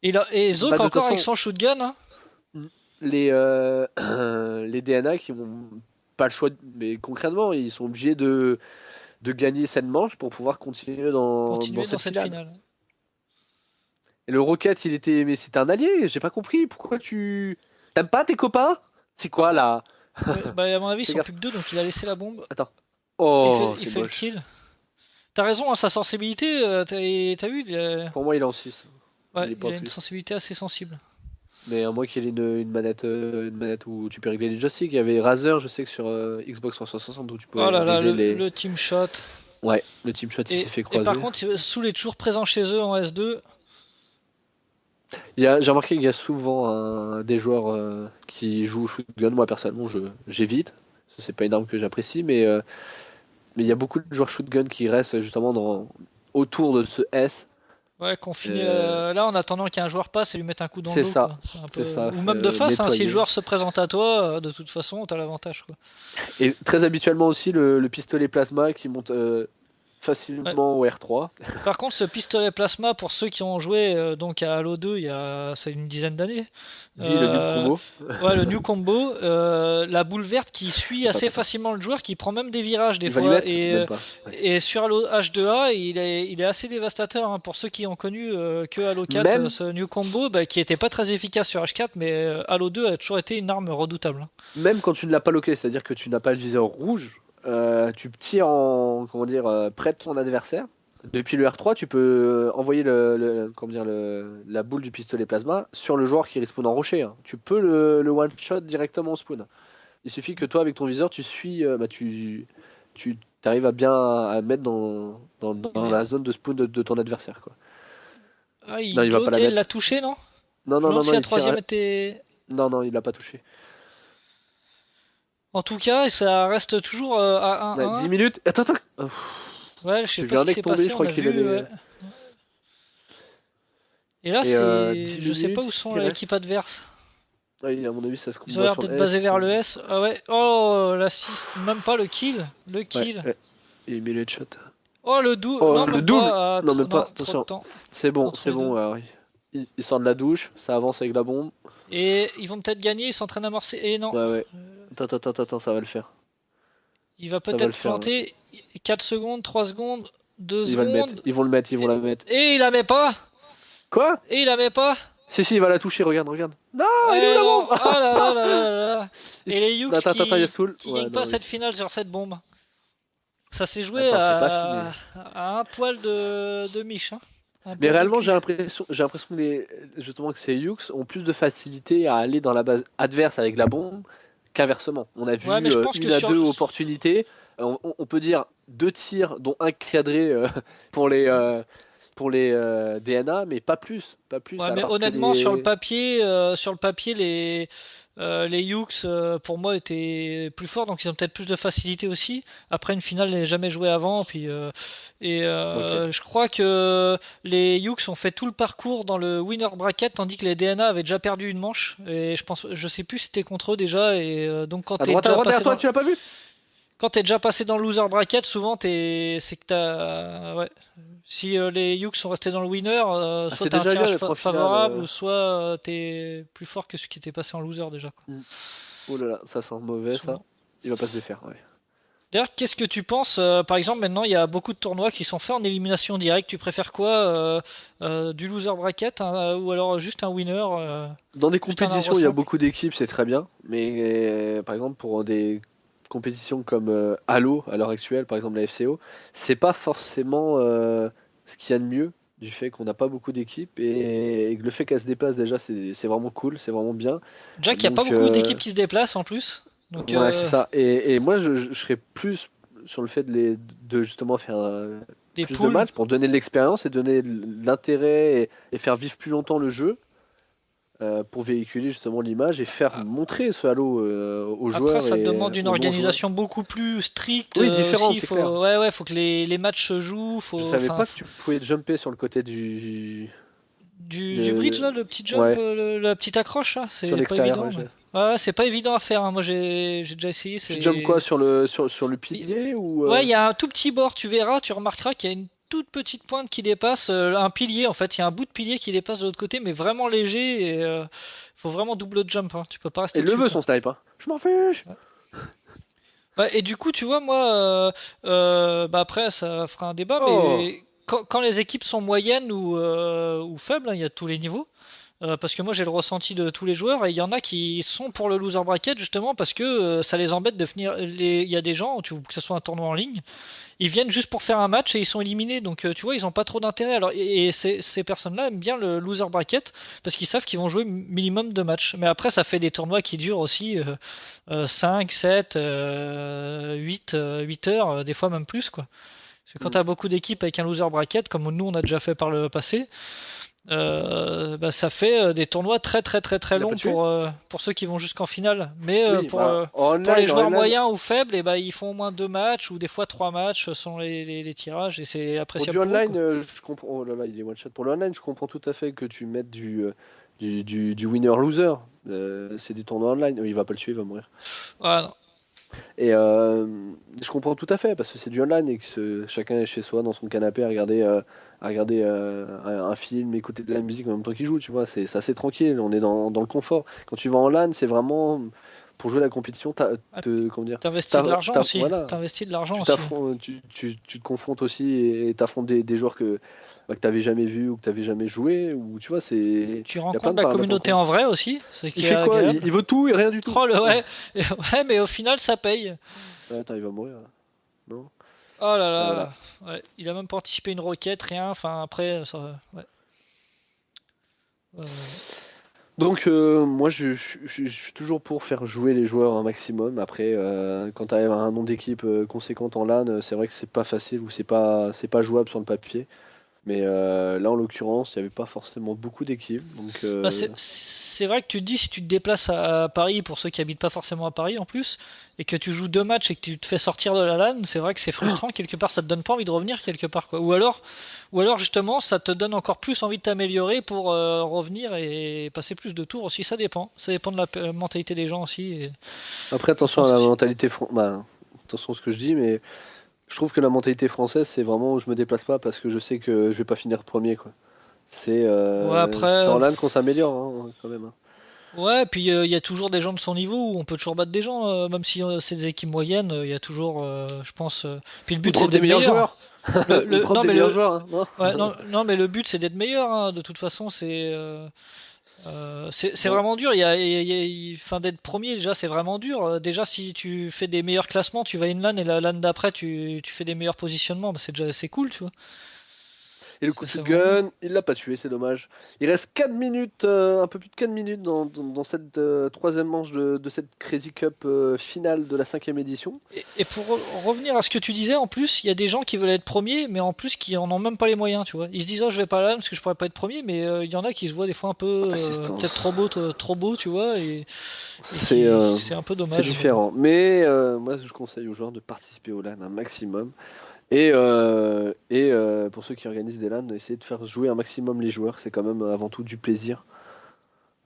Et Bah, Zoc de toute encore avec façon, son shotgun, hein. les, les DNA qui n'ont pas le choix, mais concrètement, ils sont obligés de gagner cette manche pour pouvoir continuer dans Continuer dans cette cette finale. finale. Et le Rocket, mais c'était un allié, j'ai pas compris. Pourquoi tu. T'aimes pas tes copains? C'est quoi là? Ouais, bah à mon avis ils Fais sont gaffe. plus que deux, donc il a laissé la bombe. Attends. Oh, Il c'est fait le moche. kill. T'as raison, hein, sa sensibilité, t'as vu, Pour moi, il est en 6. Il ouais, est il pas a une plus. sensibilité assez sensible. Mais à moins qu'il ait une manette où tu peux régler les joysticks. Il y avait Razer, je sais que sur Xbox 360 où tu Oh pouvais là là, régler les. le team shot. Ouais, le team shot il s'est fait Et par croiser. contre, Soul est toujours présent chez eux en S2. J'ai remarqué qu'il y a souvent des joueurs qui jouent au shotgun. Moi, personnellement, j'évite. Ça, c'est pas une arme que j'apprécie, mais il y a beaucoup de joueurs shotgun qui restent justement autour de ce S. Ouais, qu'on finit Euh, là en attendant qu'un joueur passe et lui mette un coup dans le c'est dos, ça, quoi. C'est un c'est peu... ça, Ou même de face, hein, si le nettoyer. joueur se présente à toi, de toute façon, t'as l'avantage, quoi. Et très habituellement aussi le pistolet plasma qui monte Ouais. facilement au R3. Par contre, ce pistolet plasma, pour ceux qui ont joué donc à Halo 2 c'est une dizaine d'années, Dit le noob euh, combo. ouais, le New Combo, la boule verte qui suit Attends, assez attends, attends. facilement le joueur, qui prend même des virages des Il va lui fois, mettre? Même pas. Ouais. et sur Halo H2A, il est assez dévastateur, hein, pour ceux qui ont connu que Halo 4, Même, ce New Combo, bah, qui était pas très efficace sur H4, mais Halo 2 a toujours été une arme redoutable, hein. même quand tu ne l'as pas loqué, c'est-à-dire que tu n'as pas le viseur rouge, tu tires en, comment dire, près de ton adversaire. Depuis le R3, tu peux envoyer comment dire, la boule du pistolet plasma sur le joueur qui respawn en rocher, hein. Tu peux le one-shot directement au spawn. Il suffit que toi, avec ton viseur, tu suis, tu arrives à bien à mettre dans Et, la zone de spawn de ton adversaire, quoi. ah, Non, il va pas l'autre, la elle mettre. l'a touché, non? Non, Je me non, non, demande non, si la il tire. troisième était... Non, non, il l'a pas touché. En tout cas, ça reste toujours à Ouais, 1-1. 10 minutes. Attends, attends. Oh, Ouais, je sais j'ai pas vu un ce qui mec s'est tomber, passé, je on crois a qu'il vu, allait. ouais. Et là, Et 10 je sais pas où minutes sont qui l'équipe reste. adverse. Oui, à mon avis, ça se Ils ont combat l'air sur d'être le basés S. vers le S. Ah ouais, oh, l'assist, même pas le kill. Le Ouais, kill. ouais. Il met le headshot. Oh, le double. Oh, Non, le même double! pas. Non, même pas. Non, trop de Attention. temps C'est bon, entre c'est les deux. bon. Alors, il sort de la douche, ça avance avec la bombe. Et ils vont peut-être gagner, ils s'entraînent à morcer. Et non, Ouais, ouais. Attends, attends, attends, attends, ça va le faire. il va Ça va le peut-être faire, là. planter. 4 secondes, 3 secondes, 2 Il va le mettre. secondes. Ils vont le mettre, ils vont Et, la mettre. et il la met pas. Quoi? Et il la met pas. Si, si, il va la toucher, regarde, regarde. Non, il est où Eh la non, bombe? ah là là là là là là. Et les Yux Attends, attends, attends, il y a Soul. qui Ouais, gagnent pas non, oui. cette finale sur cette bombe. Ça s'est joué Attends, c'est pas fini. à un poil de Mich, hein. Un Mais poil de réellement, cul. j'ai l'impression que justement que ces Yux ont plus de facilité à aller dans la base adverse avec la bombe qu'inversement. On a Ouais, mais vu je pense que une à sur. deux opportunités. On peut dire deux tirs, dont un cadré pour les DNA, mais pas plus, pas plus. Ouais, mais Alors que honnêtement, les. sur le papier, les Yux, pour moi, étaient plus forts, donc ils ont peut-être plus de facilité aussi. Après, une finale n'est jamais jouée avant, puis Ok. je crois que les Yux ont fait tout le parcours dans le winner bracket, tandis que les DNA avaient déjà perdu une manche. Et je sais plus si c'était contre eux déjà. Et donc, À droite, derrière toi, tu l'as pas vu? quand t'es déjà passé dans le loser bracket, souvent c'est que ouais. Si les Yux sont restés dans le winner, Ah, soit c'est t'as un déjà bien tirage d'être en finale. favorable, ou soit t'es plus fort que celui qui était passé en loser déjà, quoi. Mm. Oh là là, ça sent mauvais, ça. Souvent. Il va pas se défaire, ouais. D'ailleurs, qu'est-ce que tu penses, par exemple, maintenant il y a beaucoup de tournois qui sont faits en élimination directe. Tu préfères quoi, du loser bracket, hein, ou alors juste un winner, Dans des juste un arbre compétitions, il y a simple? beaucoup d'équipes, c'est très bien. Mais par exemple, pour des compétitions comme Halo à l'heure actuelle, par exemple la FCO, c'est pas forcément ce qu'il y a de mieux du fait qu'on n'a pas beaucoup d'équipes et que le fait qu'elles se déplacent déjà, c'est vraiment cool, c'est vraiment bien. Déjà qu'il n'y a pas Donc, beaucoup d'équipes qui se déplacent en plus. Donc, ouais, c'est ça. Et moi, je serais plus sur le fait de justement faire des plus de poules. matchs pour donner de l'expérience et donner de l'intérêt et faire vivre plus longtemps le jeu pour véhiculer justement l'image et faire montrer ce Halo aux Après, joueurs ça et demande une aux non-joueurs. organisation beaucoup plus stricte, Oui, aussi. différente, c'est clair. Ouais, ouais, faut que les matchs se jouent. Je Faut, savais enfin, pas que tu pouvais jumper sur le côté du bridge là, le petit jump, ouais, la petite accroche là, sur c'est pas l'extérieur. évident. Ouais, Mais... Ouais, ouais, c'est pas évident à faire, hein. Moi, j'ai déjà essayé. tu jumps quoi sur le Il- pilier ou Ouais, il y a un tout petit bord. Tu verras, tu remarqueras qu'il y a une toute petite pointe qui dépasse un pilier. En fait, il y a un bout de pilier qui dépasse de l'autre côté, mais vraiment léger. Et faut vraiment double jump, hein. Tu peux pas Et rester le dessus, veut quoi. son snipe, hein. Je m'en fiche. Bah, et du coup, tu vois, moi, bah après, ça fera un débat, Oh, mais quand les équipes sont moyennes ou faibles, hein, il y a tous les niveaux. Parce que moi, j'ai le ressenti de tous les joueurs, et il y en a qui sont pour le loser bracket justement parce que ça les embête de finir. Il y a des gens, que ce soit un tournoi en ligne, ils viennent juste pour faire un match et ils sont éliminés. Donc, tu vois, ils ont pas trop d'intérêt. Alors, et ces personnes-là aiment bien le loser bracket parce qu'ils savent qu'ils vont jouer minimum de matchs. Mais après, ça fait des tournois qui durent aussi 5, 7, 8, 8 heures, des fois même plus, quoi. Parce que quand hmm. tu as beaucoup d'équipes avec un loser bracket, comme nous on a déjà fait par le passé, bah, ça fait des tournois très très très très Il l'a pas longs tué? pour ceux qui vont jusqu'en finale. Mais Oui, bah pour les en joueurs online, moyens ou faibles, et bah, ils font au moins 2 matchs ou des fois 3 matchs selon les tirages et c'est pour du appréciable pour eux, online, quoi. je comprends. Oh là là, il est one shot. Pour le online, je comprends tout à fait que tu mettes du winner-loser. C'est des tournois online. Il va pas le tuer, il va mourir. Ah, non. Et je comprends tout à fait parce que c'est du online et que chacun est chez soi dans son canapé à regarder un film, écouter de la musique en même temps qu'il joue. Tu vois, c'est assez tranquille. On est dans le confort. Quand tu vas en LAN, c'est vraiment pour jouer la compétition. Ah, Comment dire, t'investis de l'argent aussi. voilà. T'investis de l'argent Tu aussi. t'affrontes, tu te confrontes aussi et t'affrontes des joueurs que t'avais jamais vu ou que t'avais jamais joué. Ou tu vois, il Tu y a plein rencontres de la paramètres en communauté compte. en vrai aussi, ce Il qui est fait quoi? agréable. Il veut tout et rien du tout. Oh le Ouais. ouais, ouais, mais au final ça paye. Attends, il va mourir là. Non? Oh là Et voilà. là, ouais. Il a même pas anticipé une roquette, rien. Enfin après, ça, ouais. Euh, Donc moi je suis toujours pour faire jouer les joueurs un maximum. Après quand tu as un nom d'équipe conséquent en LAN, c'est vrai que c'est pas facile ou c'est pas jouable sur le papier. Mais là en l'occurrence, il n'y avait pas forcément beaucoup d'équipes. Donc Bah, c'est vrai que tu te dis, si tu te déplaces à Paris, pour ceux qui habitent pas forcément à Paris en plus, et que tu joues 2 matchs et que tu te fais sortir de la LAN, c'est vrai que c'est frustrant quelque part, ça te donne pas envie de revenir quelque part, quoi. Ou alors justement ça te donne encore plus envie de t'améliorer pour revenir et passer plus de tours aussi, ça dépend de la mentalité des gens aussi, et après je attention à pense la aussi. mentalité bah, attention à ce que je dis, mais je trouve que la mentalité française c'est vraiment je me déplace pas parce que je sais que je vais pas finir premier quoi. Ouais C'est en après, LAN qu'on s'améliore hein, quand même, hein. ouais, puis il y a toujours des gens de son niveau où on peut toujours battre des gens, même si c'est des équipes moyennes, il y a toujours, je pense. Puis le Ou but c'est drop des d'être meilleurs meilleur. joueurs. Ou drop Non des mais meilleurs joueurs, hein, non? ouais, non, non, mais le but c'est d'être meilleur, hein. De toute façon, c'est Bon, vraiment dur. Enfin, d'être premier déjà, c'est vraiment dur. Déjà, si tu fais des meilleurs classements, tu vas une LAN et la LAN d'après, tu fais des meilleurs positionnements. Bah, c'est cool, tu vois. et le coup Ça, de c'est vraiment bien. shotgun, il l'a pas tué, c'est dommage. Il reste 4 minutes, un peu plus de 4 minutes dans cette troisième manche de cette Crazy Cup finale de la cinquième édition. Et pour revenir à ce que tu disais, en plus, il y a des gens qui veulent être premiers, mais en plus qui en ont même pas les moyens, tu vois. Ils se disent, oh, je vais pas là parce que je pourrais pas être premier, mais il y en a qui se voient des fois un peu peut-être Assistance. trop beau, tu vois, et C'est qui euh, c'est un peu c'est dommage, mais bon. différent. Mais moi, je conseille aux joueurs de participer au LAN un maximum. Et pour ceux qui organisent des LAN, essayer de faire jouer un maximum les joueurs. C'est quand même avant tout du plaisir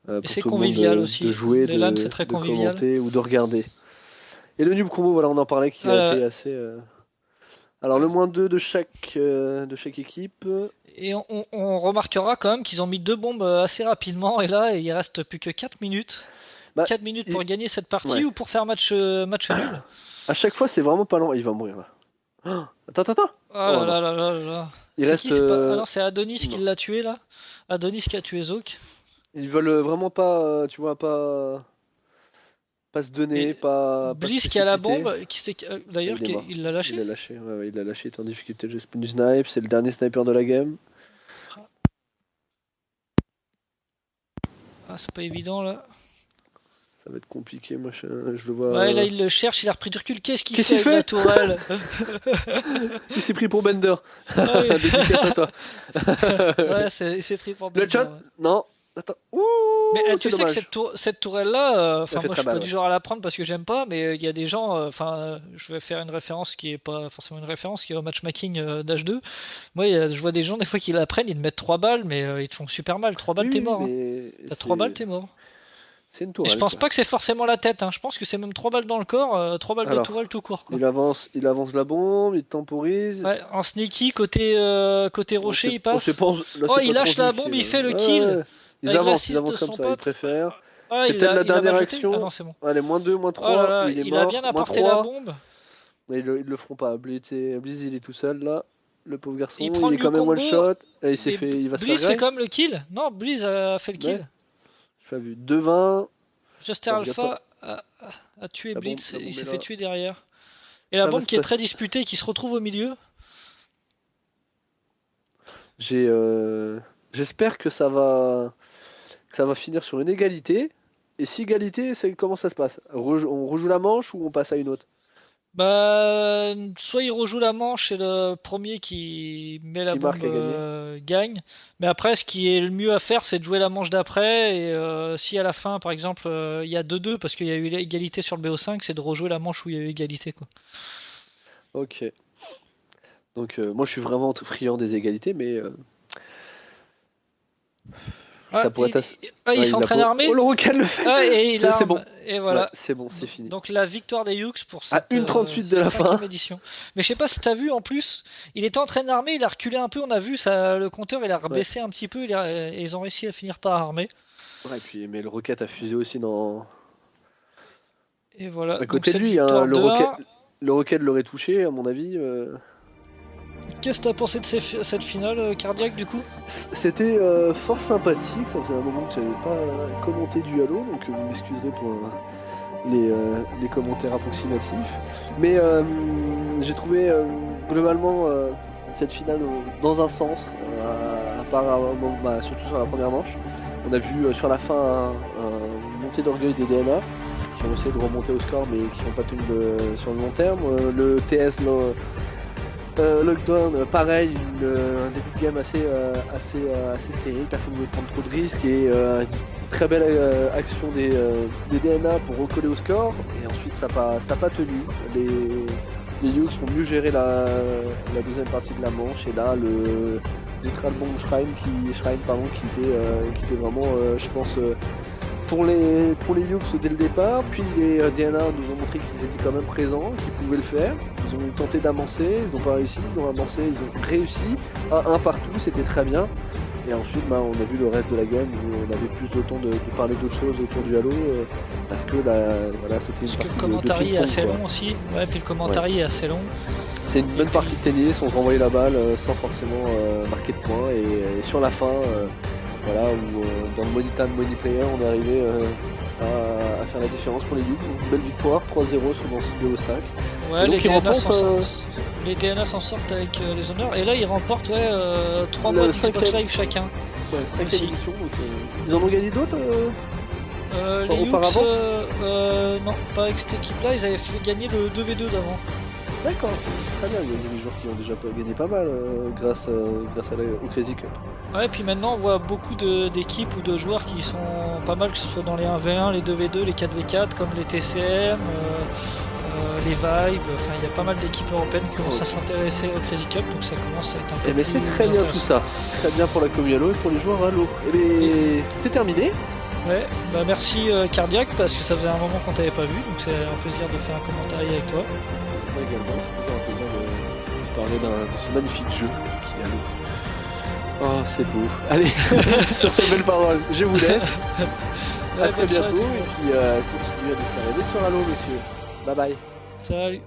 Et pour c'est tout le monde convivial de aussi. jouer, Les LAN, c'est très de convivial. commenter ou de regarder. Et le Noob Combo, voilà, on en parlait qui a Voilà. été assez. Alors, le -2 de chaque équipe. Et on remarquera quand même qu'ils ont mis 2 bombes assez rapidement, et là, il reste plus que 4 minutes. Bah, 4 minutes il- pour gagner cette partie ouais. ou pour faire match nul. À chaque fois, c'est vraiment pas lent. Il va mourir là. Oh, attends, attends, attends. Oh Oh là là non. là là là là. Il C'est qui? reste. C'est pas. Ah non, c'est Adonis qui Non. l'a tué là. Adonis qui a tué Zouk. Ils veulent vraiment pas, tu vois, pas se donner, Et pas se Bliss qui a la précipiter. bombe, Et d'ailleurs, il est mort. il l'a lâché. Il l'a lâché. Ouais, ouais, il l'a lâché. Il était en difficulté. J'ai spin du snipe. C'est le dernier sniper de la game. Ah, c'est pas évident là. Ça va être compliqué. Moi, je le vois. Ouais, là il le cherche, il a repris du recul. Qu'est-ce qu'il Qu'est-ce fait qu'il avec la fait? tourelle? Il s'est pris pour Bender. Ah oui. Dédicace à toi. Ouais, il s'est pris pour Le Bender. chat? Ouais. Non. Attends. Ouh, Mais c'est tu sais que dommage. cette tourelle-là, Elle enfin fait moi je très suis pas mal, du ouais. genre à la prendre parce que j'aime pas, mais il y a des gens, enfin je vais faire une référence qui est pas forcément une référence, qui est au matchmaking d'H2. Moi je vois des gens des fois qui la prennent, ils te mettent 3 balles, mais ils te font super mal. 3 balles Oui, t'es oui, mort, hein. mais T'as 3 balles t'es mort. c'est une Et je tourelle, pense quoi. pas que c'est forcément la tête, hein. Je pense que c'est même 3 balles dans le corps, 3 balles de tourelle Alors, tout court quoi. il avance la bombe, il temporise. Ouais, en sneaky côté rocher il On sait passe. pas, là, Oh c'est il pas trop lâche la bombe, sneaky, il là. fait le Ouais, kill ouais. avec Ils l'assist de avancent comme son ça, ils pote. préfèrent. Ah C'est peut-être la il l'a dernière mal jeté? Ah non action. c'est bon. Allez, -2, Oh là -3, là, il est il a bien mort. apporté la -3. bombe. Ils le feront pas. Blizz, il est tout seul, là. Le pauvre Il garçon, prend il le est new quand même one combo. shot. Et Et il va se faire Breeze fait griller. quand même le kill. Non, Breeze a fait le Ouais, kill. j'ai pas vu. 2-20. Juster Ça devrait pas. Alpha a tué Blitz. La Il bombe est s'est fait là. tuer derrière. Et la Ça va bombe se qui est très passer. disputée, qui se retrouve au milieu. J'ai, j'espère que ça va finir sur une égalité. Et si égalité, c'est comment ça se passe? On rejoue la manche ou on passe à une autre? Bah, soit il rejoue la manche et le premier qui met la Qui marque bombe à gagner. gagne. Mais après, ce qui est le mieux à faire, c'est de jouer la manche d'après. Et si à la fin, par exemple, il y a 2-2 parce qu'il y a eu l'égalité sur le BO5, c'est de rejouer la manche où il y a eu égalité, quoi. Ok. Donc moi je suis vraiment friand des égalités, mais ça Ah, pourrait être il ouais, il a s'entraîne beau... armé. Oh le Rocan le fait! Ah, et il C'est bon. arme. Et Ouais, voilà. c'est bon, c'est fini. Donc la victoire des Hughes pour À cette 1,38 de la fin. 5e édition. Mais je sais pas si t'as vu en plus, il était en train d'armer, il a reculé un peu, on a vu ça, le compteur il a Ouais. rebaissé un petit peu, et ils ont réussi à finir par armer. Ouais, et puis mais le Rocket a fusé aussi dans. Et voilà, À donc côté de cette lui, hein, victoire 2-1. le Rocket l'aurait touché, à mon avis. Qu'est-ce que t'as pensé de cette finale cardiaque du coup? C'était fort sympathique, ça faisait un moment que j'avais pas commenté du Halo, donc vous m'excuserez pour les commentaires approximatifs. Mais j'ai trouvé globalement cette finale dans un sens, à part surtout sur la première manche. On a vu sur la fin une montée d'orgueil des DNA qui ont essayé de remonter au score mais qui n'ont pas tenu sur le long terme. Le TS Lockdown, pareil, un début de game assez stérile, personne ne voulait prendre trop de risques et une très belle action des DNA pour recoller au score. Et ensuite, ça n'a pas tenu. Les Hughes ont mieux géré la deuxième partie de la manche. Et là, le Neutral Bomb Shrine, qui était vraiment, je pense, pour les Hughes dès le départ. Puis les DNA nous ont montré qu'ils étaient quand même présents, qu'ils pouvaient le faire. Ils ont tenté d'avancer, ils n'ont pas réussi, ils ont avancé, ils ont réussi à un partout, c'était très bien. Et ensuite, on a vu le reste de la game où on avait plus de temps de parler d'autres choses autour du Halo parce que voilà, c'était une Parce que partie le commentaire est ping-pong, assez quoi. long aussi. Ouais, puis le commentaire est assez long. C'était une bonne partie de tennis, on renvoyait la balle sans forcément marquer de points. Et sur la fin, voilà, où dans le Money Time, Money Player, on est arrivé à faire la différence pour les Hughes. Une belle victoire, 3-0 sur le BO5. Ouais, donc les DNA s'en sortent avec les honneurs. Et là, ils remportent 3 Le mois d'Xbox 5e. Live chacun. Ouais, 5e Aussi. édition, donc ils en ont gagné d'autres Les auparavant. Hughes, non, pas avec cette équipe-là, ils avaient fait gagner le 2v2 d'avant. D'accord, très bien, il y a des joueurs qui ont déjà gagné pas mal grâce au Crazy Cup. Ouais, puis maintenant, on voit beaucoup d'équipes ou de joueurs qui sont pas mal, que ce soit dans les 1v1, les 2v2, les 4v4, comme les TCM, les Vibes. Enfin, il y a pas mal d'équipes européennes qui commencent à s'intéresser au Crazy Cup, donc ça commence à être un peu Et mais plus c'est très bien tout intéressant. ça, très bien pour la commu Halo et pour les joueurs Halo. Et bien, c'est terminé. Ouais, bah merci Cardiac, parce que ça faisait un moment qu'on t'avait pas vu, donc c'est un plaisir de faire un commentaire avec toi. Moi également, c'est toujours un plaisir de parler de ce magnifique jeu qui est Halo. Oh, c'est beau. Allez, sur ces belles paroles, je vous laisse. À Ouais, très bonne soirée bientôt tout le et monde. puis continuez à nous faire aider sur Halo, messieurs. Bye bye. Salut.